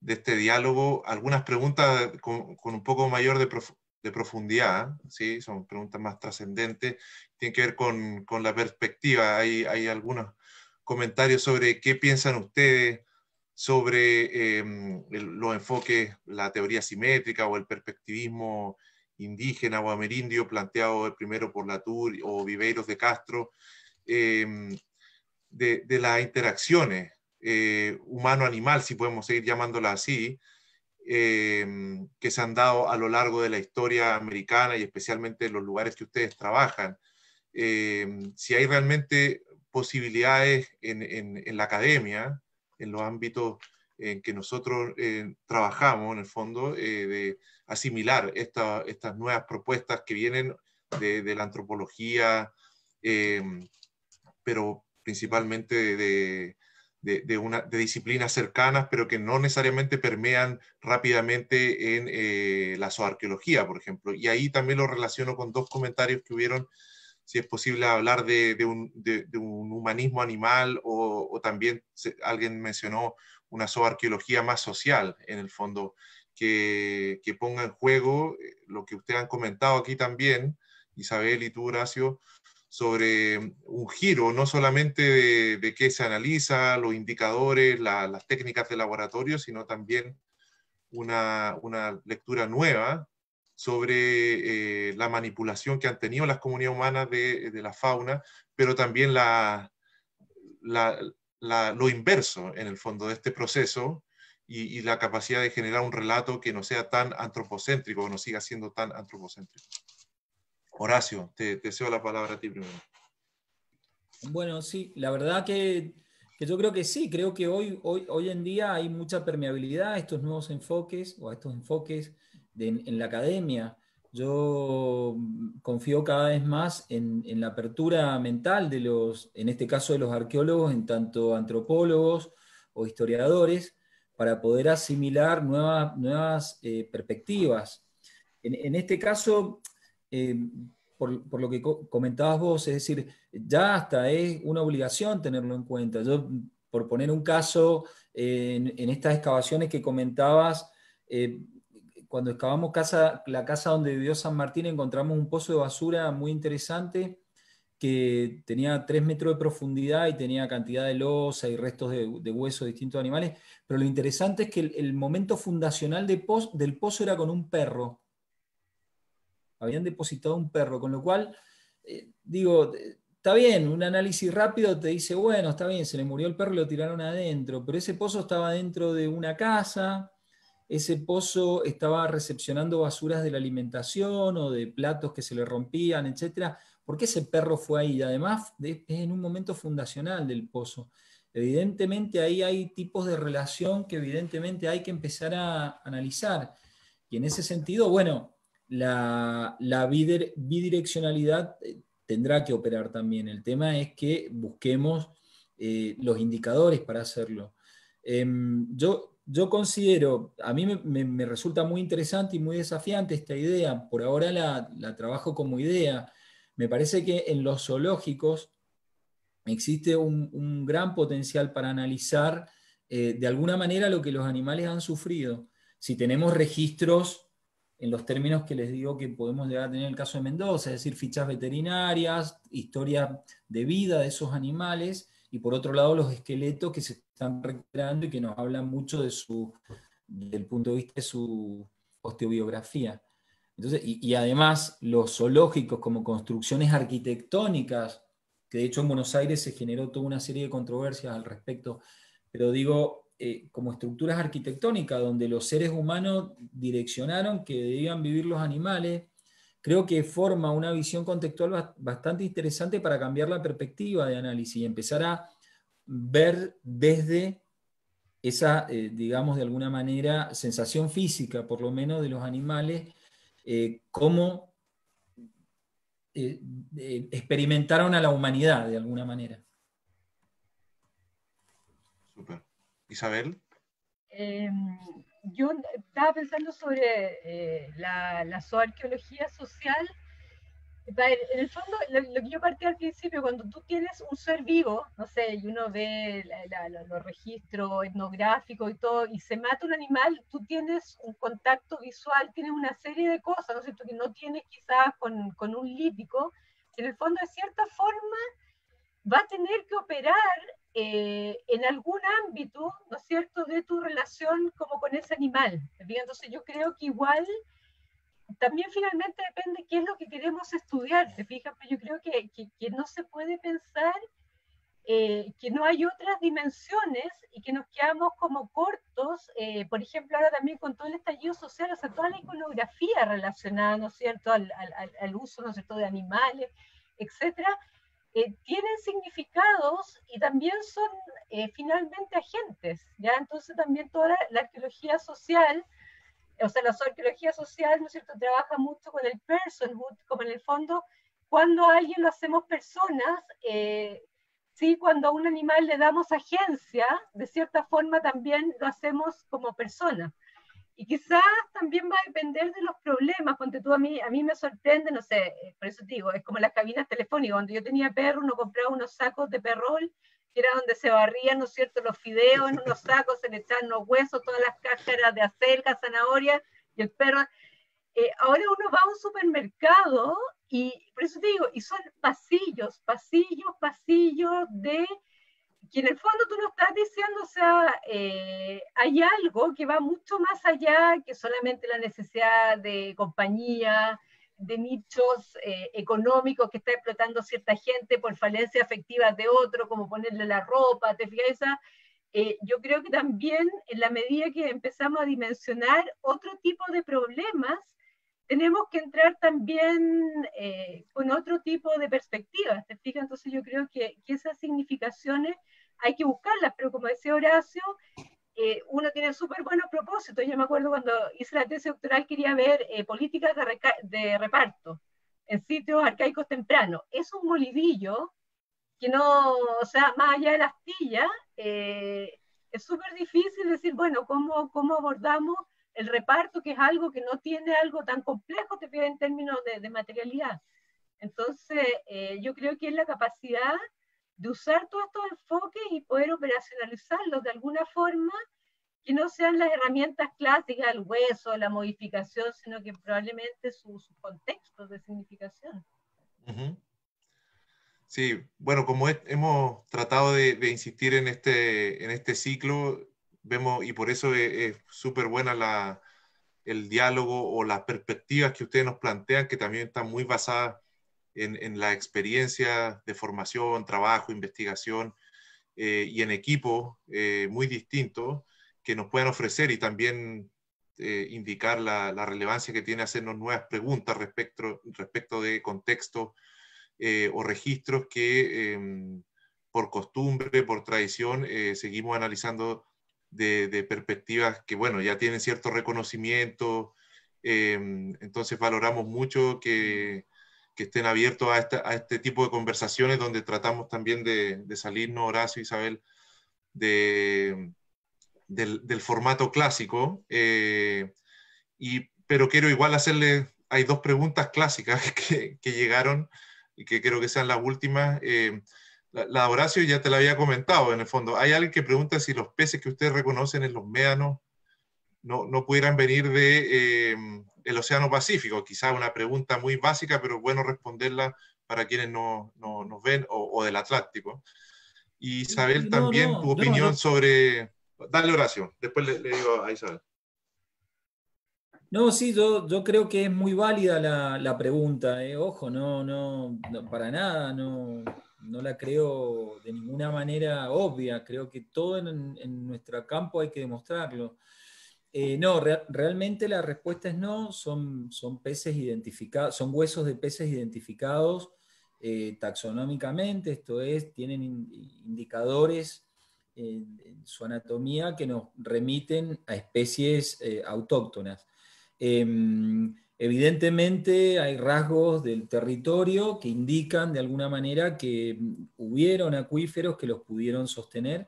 este diálogo algunas preguntas con un poco mayor de profundidad, ¿sí? Son preguntas más trascendentes, tienen que ver con la perspectiva. Hay algunos comentarios sobre qué piensan ustedes sobre los enfoques, la teoría simétrica o el perspectivismo indígena o amerindio planteado primero por Latour o Viveiros de Castro, de las interacciones humano-animal, si podemos seguir llamándola así, que se han dado a lo largo de la historia americana y especialmente en los lugares que ustedes trabajan. Si hay realmente posibilidades en la academia, en los ámbitos en que nosotros trabajamos, en el fondo, de asimilar estas nuevas propuestas que vienen de la antropología, pero principalmente de disciplinas cercanas, pero que no necesariamente permean rápidamente en la zooarqueología, por ejemplo. Y ahí también lo relaciono con dos comentarios que hubieron, si es posible hablar de un humanismo animal o también alguien mencionó una zooarqueología más social, en el fondo, que ponga en juego lo que ustedes han comentado aquí también, Isabel y tú, Horacio, sobre un giro, no solamente de qué se analiza, los indicadores, las técnicas de laboratorio, sino también una lectura nueva sobre la manipulación que han tenido las comunidades humanas de la fauna, pero también lo inverso, en el fondo, de este proceso y la capacidad de generar un relato que no sea tan antropocéntrico, o no siga siendo tan antropocéntrico. Horacio, te cedo la palabra a ti primero. Bueno, sí, la verdad que yo creo que sí, creo que hoy en día hay mucha permeabilidad a estos nuevos enfoques o a estos enfoques en la academia. Yo confío cada vez más en la apertura mental de en este caso de los arqueólogos, en tanto antropólogos o historiadores, para poder asimilar nuevas perspectivas. En este caso, por lo que comentabas vos, es decir, ya hasta es una obligación tenerlo en cuenta. Yo, por poner un caso, en estas excavaciones que comentabas, cuando excavamos la casa donde vivió San Martín, encontramos un pozo de basura muy interesante que tenía 3 metros de profundidad y tenía cantidad de losa y restos de huesos de distintos animales, pero lo interesante es que el momento fundacional del pozo era con un perro. Habían depositado un perro, con lo cual, digo, está bien, un análisis rápido te dice, bueno, está bien, se le murió el perro y lo tiraron adentro, pero ese pozo estaba dentro de una casa, ese pozo estaba recepcionando basuras de la alimentación o de platos que se le rompían, etc. ¿Por qué ese perro fue ahí? Y además es en un momento fundacional del pozo. Evidentemente ahí hay tipos de relación que evidentemente hay que empezar a analizar. Y en ese sentido, bueno, la bidireccionalidad tendrá que operar también. El tema es que busquemos los indicadores para hacerlo. Yo considero, a mí me resulta muy interesante y muy desafiante esta idea, por ahora la trabajo como idea. Me parece que en los zoológicos existe un gran potencial para analizar de alguna manera lo que los animales han sufrido. Si tenemos registros en los términos que les digo que podemos llegar a tener en el caso de Mendoza, es decir, fichas veterinarias, historia de vida de esos animales, y por otro lado los esqueletos que se están recuperando y que nos hablan mucho del punto de vista de su osteobiografía. Entonces, y además los zoológicos como construcciones arquitectónicas, que de hecho en Buenos Aires se generó toda una serie de controversias al respecto, pero digo, como estructuras arquitectónicas donde los seres humanos direccionaron que debían vivir los animales, creo que forma una visión contextual bastante interesante para cambiar la perspectiva de análisis y empezar a ver desde esa, digamos, de alguna manera, sensación física, por lo menos, de los animales, cómo experimentaron a la humanidad, de alguna manera. Super. Isabel. Yo estaba pensando sobre la zooarqueología social. En el fondo, lo que yo partí al principio, cuando tú tienes un ser vivo, no sé, y uno ve los registros etnográficos y todo, y se mata un animal, tú tienes un contacto visual, tienes una serie de cosas, ¿no es cierto?, que no tienes quizás con un lítico, que en el fondo, de cierta forma, va a tener que operar en algún ámbito, ¿no es cierto?, de tu relación como con ese animal. Entonces yo creo que igual también finalmente depende qué es lo que queremos estudiar, ¿te fijas? Pero yo creo que no se puede pensar que no hay otras dimensiones y que nos quedamos como cortos, por ejemplo, ahora también con todo el estallido social, o sea, toda la iconografía relacionada, ¿no es cierto?, al uso, ¿no es cierto?, de animales, etcétera, tienen significados y también son finalmente agentes, ¿ya? Entonces también toda la arqueología social, o sea, la arqueología social, ¿no es cierto?, trabaja mucho con el personhood, como en el fondo, cuando a alguien lo hacemos personas, sí, cuando a un animal le damos agencia, de cierta forma también lo hacemos como persona. Y quizás también va a depender de los problemas, ponte tú, a mí me sorprende, no sé, por eso te digo, es como las cabinas telefónicas, cuando yo tenía perro, uno compraba unos sacos de perrol, que era donde se barrían, ¿no es cierto?, los fideos en unos sacos, se le echaban los huesos, todas las cáscaras de acelga, zanahoria, y el perro, ahora uno va a un supermercado, y por eso te digo, y son pasillos de que en el fondo tú lo estás diciendo, o sea, hay algo que va mucho más allá que solamente la necesidad de compañía, de nichos económicos que está explotando cierta gente por falencias afectivas de otro, como ponerle la ropa, ¿te fijas? Yo creo que también en la medida que empezamos a dimensionar otro tipo de problemas, tenemos que entrar también con otro tipo de perspectivas, ¿te fijas? Entonces yo creo que esas significaciones hay que buscarlas, pero como decía Horacio, uno tiene súper buenos propósitos. Yo me acuerdo cuando hice la tesis doctoral quería ver políticas de reparto en sitios arcaicos tempranos. Es un molidillo que no, o sea, más allá de la astilla, es súper difícil decir, bueno, ¿cómo abordamos el reparto, que es algo que no tiene algo tan complejo, te pide en términos de materialidad? Entonces, yo creo que es la capacidad de usar todos estos enfoques y poder operacionalizarlos de alguna forma que no sean las herramientas clásicas, el hueso, la modificación, sino que probablemente sus contextos de significación. Uh-huh. Sí, bueno, como hemos tratado de insistir en este ciclo, vemos, y por eso es súper buena el diálogo o las perspectivas que ustedes nos plantean, que también están muy basadas en la experiencia de formación, trabajo, investigación y en equipo muy distintos que nos puedan ofrecer y también indicar la relevancia que tiene hacernos nuevas preguntas respecto de contextos o registros que por costumbre, por tradición, seguimos analizando de perspectivas que, bueno, ya tienen cierto reconocimiento, entonces valoramos mucho que estén abiertos a este tipo de conversaciones donde tratamos también de salirnos, Horacio, Isabel, del formato clásico, pero quiero igual hacerle, hay dos preguntas clásicas que llegaron y que creo que sean las últimas. La de Horacio ya te la había comentado, en el fondo. Hay alguien que pregunta si los peces que ustedes reconocen en los médanos no pudieran venir el Océano Pacífico. Quizás una pregunta muy básica, pero bueno responderla para quienes nos ven, o del Atlántico. Y Isabel, también tu opinión sobre... Dale, Horacio, después le digo a Isabel. No, sí, yo creo que es muy válida la pregunta. Ojo, no, para nada, no la creo de ninguna manera obvia. Creo que todo en nuestro campo hay que demostrarlo. No, realmente la respuesta es no, son peces identificados, son huesos de peces identificados taxonómicamente, esto es, tienen indicadores en su anatomía que nos remiten a especies autóctonas. Evidentemente hay rasgos del territorio que indican de alguna manera que hubieron acuíferos que los pudieron sostener.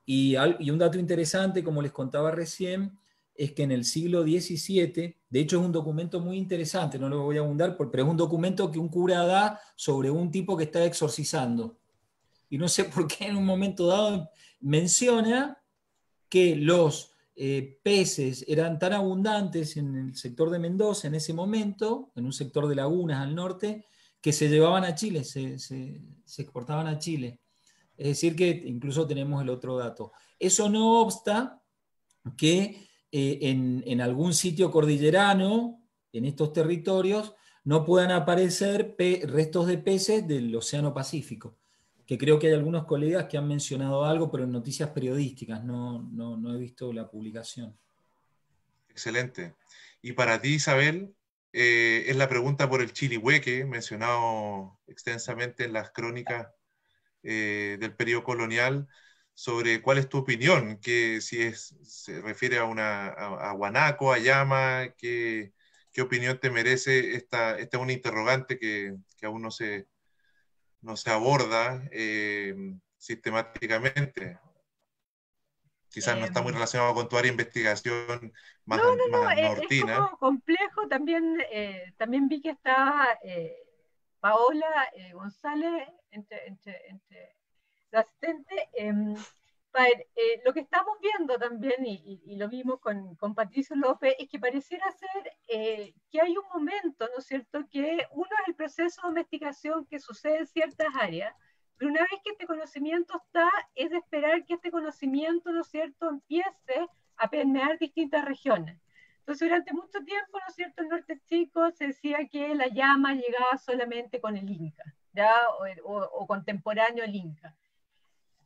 Y un dato interesante, como les contaba recién, es que en el siglo XVII, de hecho es un documento muy interesante, no lo voy a abundar, pero es un documento que un cura da sobre un tipo que está exorcizando. Y no sé por qué en un momento dado menciona que los peces eran tan abundantes en el sector de Mendoza en ese momento, en un sector de lagunas al norte, que se llevaban a Chile, se exportaban a Chile. Es decir, que incluso tenemos el otro dato. Eso no obsta que en algún sitio cordillerano, en estos territorios, no puedan aparecer restos de peces del Océano Pacífico, que creo que hay algunos colegas que han mencionado algo, pero en noticias periodísticas, no he visto la publicación. Excelente. Y para ti, Isabel, es la pregunta por el chilihueque, mencionado extensamente en las crónicas del periodo colonial, sobre cuál es tu opinión, que si se refiere a guanaco, a llama, ¿qué opinión te merece? Esta es una interrogante que aún no se aborda sistemáticamente. Quizás no está muy relacionado con tu área de investigación más nortina. Es como complejo. También vi que estaba Paola González entre la asistente. Lo que estamos viendo también, y lo vimos con Patricio López, es que pareciera ser que hay un momento, ¿no es cierto?, que uno es el proceso de domesticación que sucede en ciertas áreas, pero una vez que este conocimiento está, es de esperar que este conocimiento, ¿no es cierto?, empiece a permear distintas regiones. Entonces, durante mucho tiempo, ¿no es cierto?, en Norte Chico se decía que la llama llegaba solamente con el Inca, ¿ya? O contemporáneo al Inca.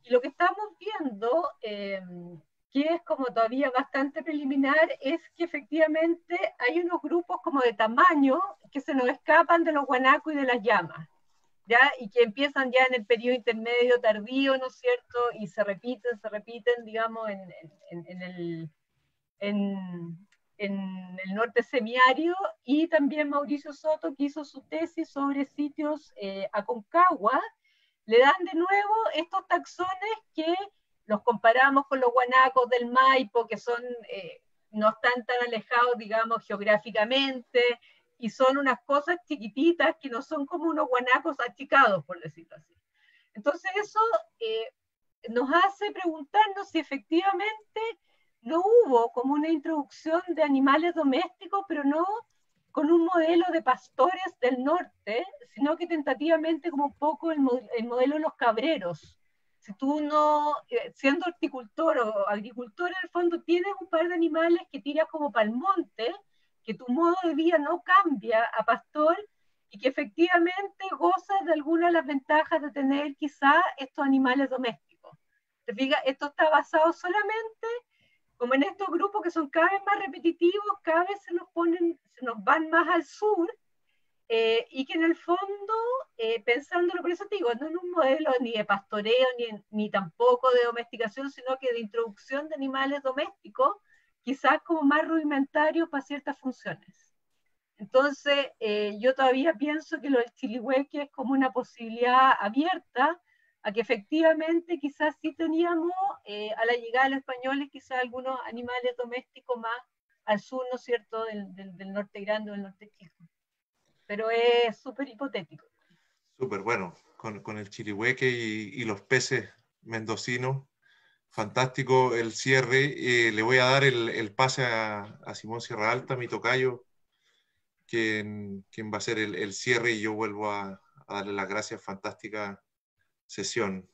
Y lo que estamos viendo, que es como todavía bastante preliminar, es que efectivamente hay unos grupos como de tamaño que se nos escapan de los guanacos y de las llamas, ¿ya? Y que empiezan ya en el periodo intermedio tardío, ¿no es cierto? Y se repiten, digamos, en el norte semiárido. Y también Mauricio Soto, que hizo su tesis sobre sitios Aconcagua, le dan de nuevo estos taxones que los comparamos con los guanacos del Maipo, que son, no están tan alejados, digamos, geográficamente, y son unas cosas chiquititas que no son como unos guanacos achicados, por decirlo así. Entonces eso nos hace preguntarnos si efectivamente no hubo como una introducción de animales domésticos, pero no con un modelo de pastores del norte, sino que tentativamente como un poco el modelo de los cabreros. Si tú no, siendo horticultor o agricultor, en el fondo tienes un par de animales que tiras como para el monte, que tu modo de vida no cambia a pastor, y que efectivamente gozas de algunas de las ventajas de tener quizá estos animales domésticos. ¿Te fijas? Esto está basado solamente como en estos grupos que son cada vez más repetitivos, cada vez se nos van más al sur, y que en el fondo, pensándolo, por eso te digo, no en un modelo ni de pastoreo, ni tampoco de domesticación, sino que de introducción de animales domésticos, quizás como más rudimentarios para ciertas funciones. Entonces, yo todavía pienso que lo del chilihueque es como una posibilidad abierta a que efectivamente quizás sí teníamos, a la llegada de los españoles, quizás algunos animales domésticos más al sur, ¿no es cierto?, del norte grande o del norte chico. Pero es súper hipotético. Súper, bueno, con el chilihueque y los peces mendocinos, fantástico el cierre. Le voy a dar el pase a Simón Sierra Alta, mi tocayo, quien va a ser el cierre, y yo vuelvo a darle las gracias. Fantástica sesión.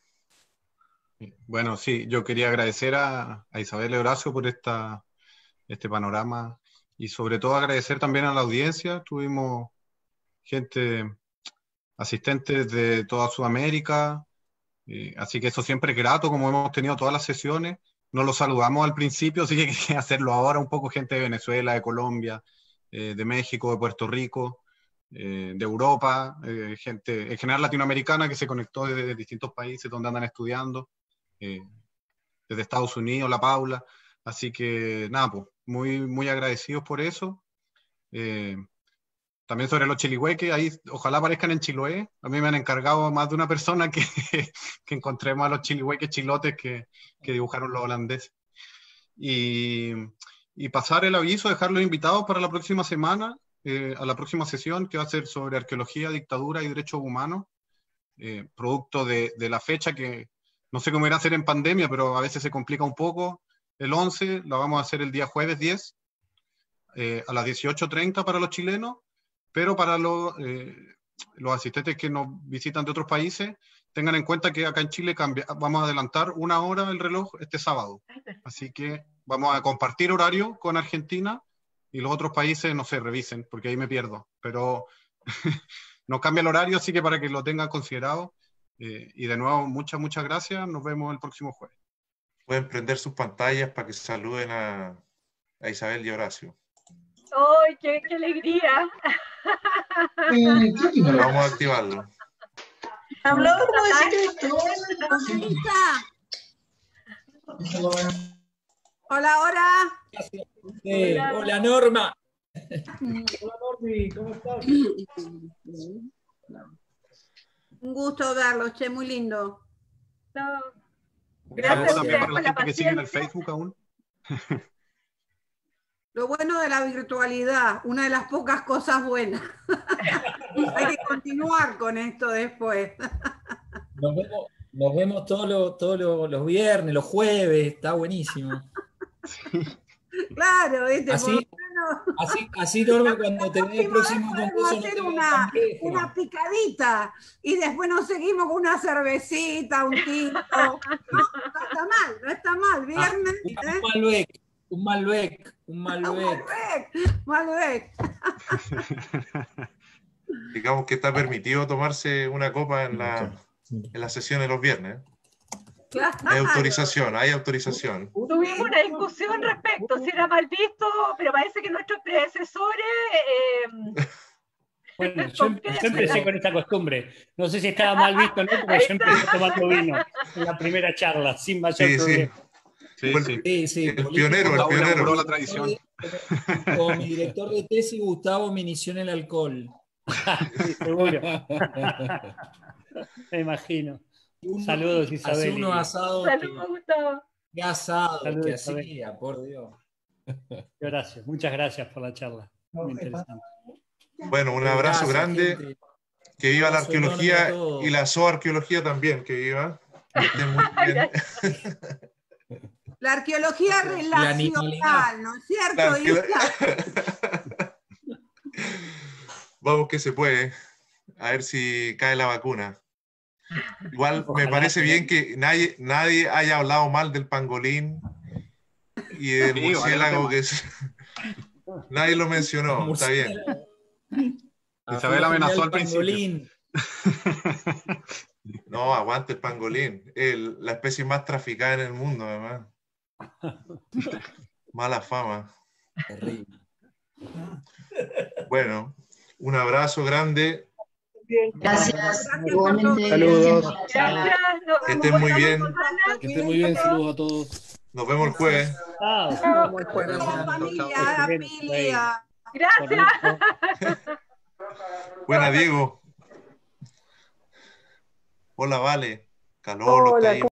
Bueno, sí, yo quería agradecer a Isabel Horacio por este panorama, y sobre todo agradecer también a la audiencia. Tuvimos gente, asistentes de toda Sudamérica, así que eso siempre es grato, como hemos tenido todas las sesiones. No lo saludamos al principio, así que quería hacerlo ahora. Un poco gente de Venezuela, de Colombia, de México, de Puerto Rico, de Europa, gente en general latinoamericana que se conectó desde distintos países donde andan estudiando, desde Estados Unidos, la Paula. Así que nada, pues muy, muy agradecidos por eso. También sobre los chilihueques, ahí ojalá aparezcan en Chiloé. A mí me han encargado más de una persona que encontremos a los chilihueques chilotes que dibujaron los holandeses. Y pasar el aviso, dejarlos invitados para la próxima semana, a la próxima sesión, que va a ser sobre arqueología, dictadura y derechos humanos, producto de la fecha que no sé cómo irá a ser en pandemia, pero a veces se complica un poco. El 11 la vamos a hacer el día jueves 10, a las 18:30 para los chilenos, pero para los asistentes que nos visitan de otros países, tengan en cuenta que acá en Chile vamos a adelantar 1 hora el reloj este sábado. Así que vamos a compartir horario con Argentina y los otros países, no sé, revisen, porque ahí me pierdo. Pero nos cambia el horario, así que para que lo tengan considerado. Y de nuevo, muchas gracias. Nos vemos el próximo jueves. Pueden prender sus pantallas para que saluden a Isabel y Horacio. ¡Ay, qué alegría! Vamos a activarlo. Habló como Hola, hola. Hola, Norma. Hola, Normi, ¿cómo estás? Un gusto verlos, che, muy lindo. No. Gracias también para por la la gente que sigue en el paciencia. Facebook aún. Lo bueno de la virtualidad, una de las pocas cosas buenas. Hay que continuar con esto después. Nos vemos todos los viernes, los jueves, está buenísimo. Claro, ¿viste? Así Norma, cuando te vea el próximo concurso hacer una picadita y después nos seguimos con una cervecita, un tinto. No está mal, viernes. Un Malbec. Malbec. Digamos que está permitido tomarse una copa en la sesión de los viernes. Claro. Hay autorización. Tuvimos una discusión respecto si era mal visto, pero parece que nuestros predecesores... Bueno, yo empecé con esta costumbre. No sé si estaba mal visto o no, pero yo empecé tomando vino en la primera charla, sin mayor problema. Sí. El pionero. La tradición. Como mi director de tesis, Gustavo, me inició en el alcohol. Sí, seguro. Me imagino. Saludos, Isabel. Hace unos asados. Saludos, Gustavo. Qué asado Saludos, que Isabel. hacía, por Dios. Gracias, muchas gracias por la charla. Muy interesante. Bueno, un abrazo grande. Gente. Que viva la Abrazo enorme arqueología a todos. y la zooarqueología también, que viva. Que estén muy bien. La arqueología animalidad. relacional, ¿no es cierto, Isa? Vamos que se puede. A ver si cae la vacuna. Igual me parece bien que nadie haya hablado mal del pangolín y del murciélago, que nadie lo mencionó. Está bien. Isabel amenazó al principio. No, aguante el pangolín. La especie más traficada en el mundo, además. Mala fama. Terrible. Bueno, un abrazo grande. Gracias. Igualmente. Saludos. Gracias. Que estén muy bien. Que estén muy bien, saludos a todos. Nos vemos el jueves. Chao. Familia, Pilia. Gracias. Buena, Diego. Hola, Vale. Calor, está ahí.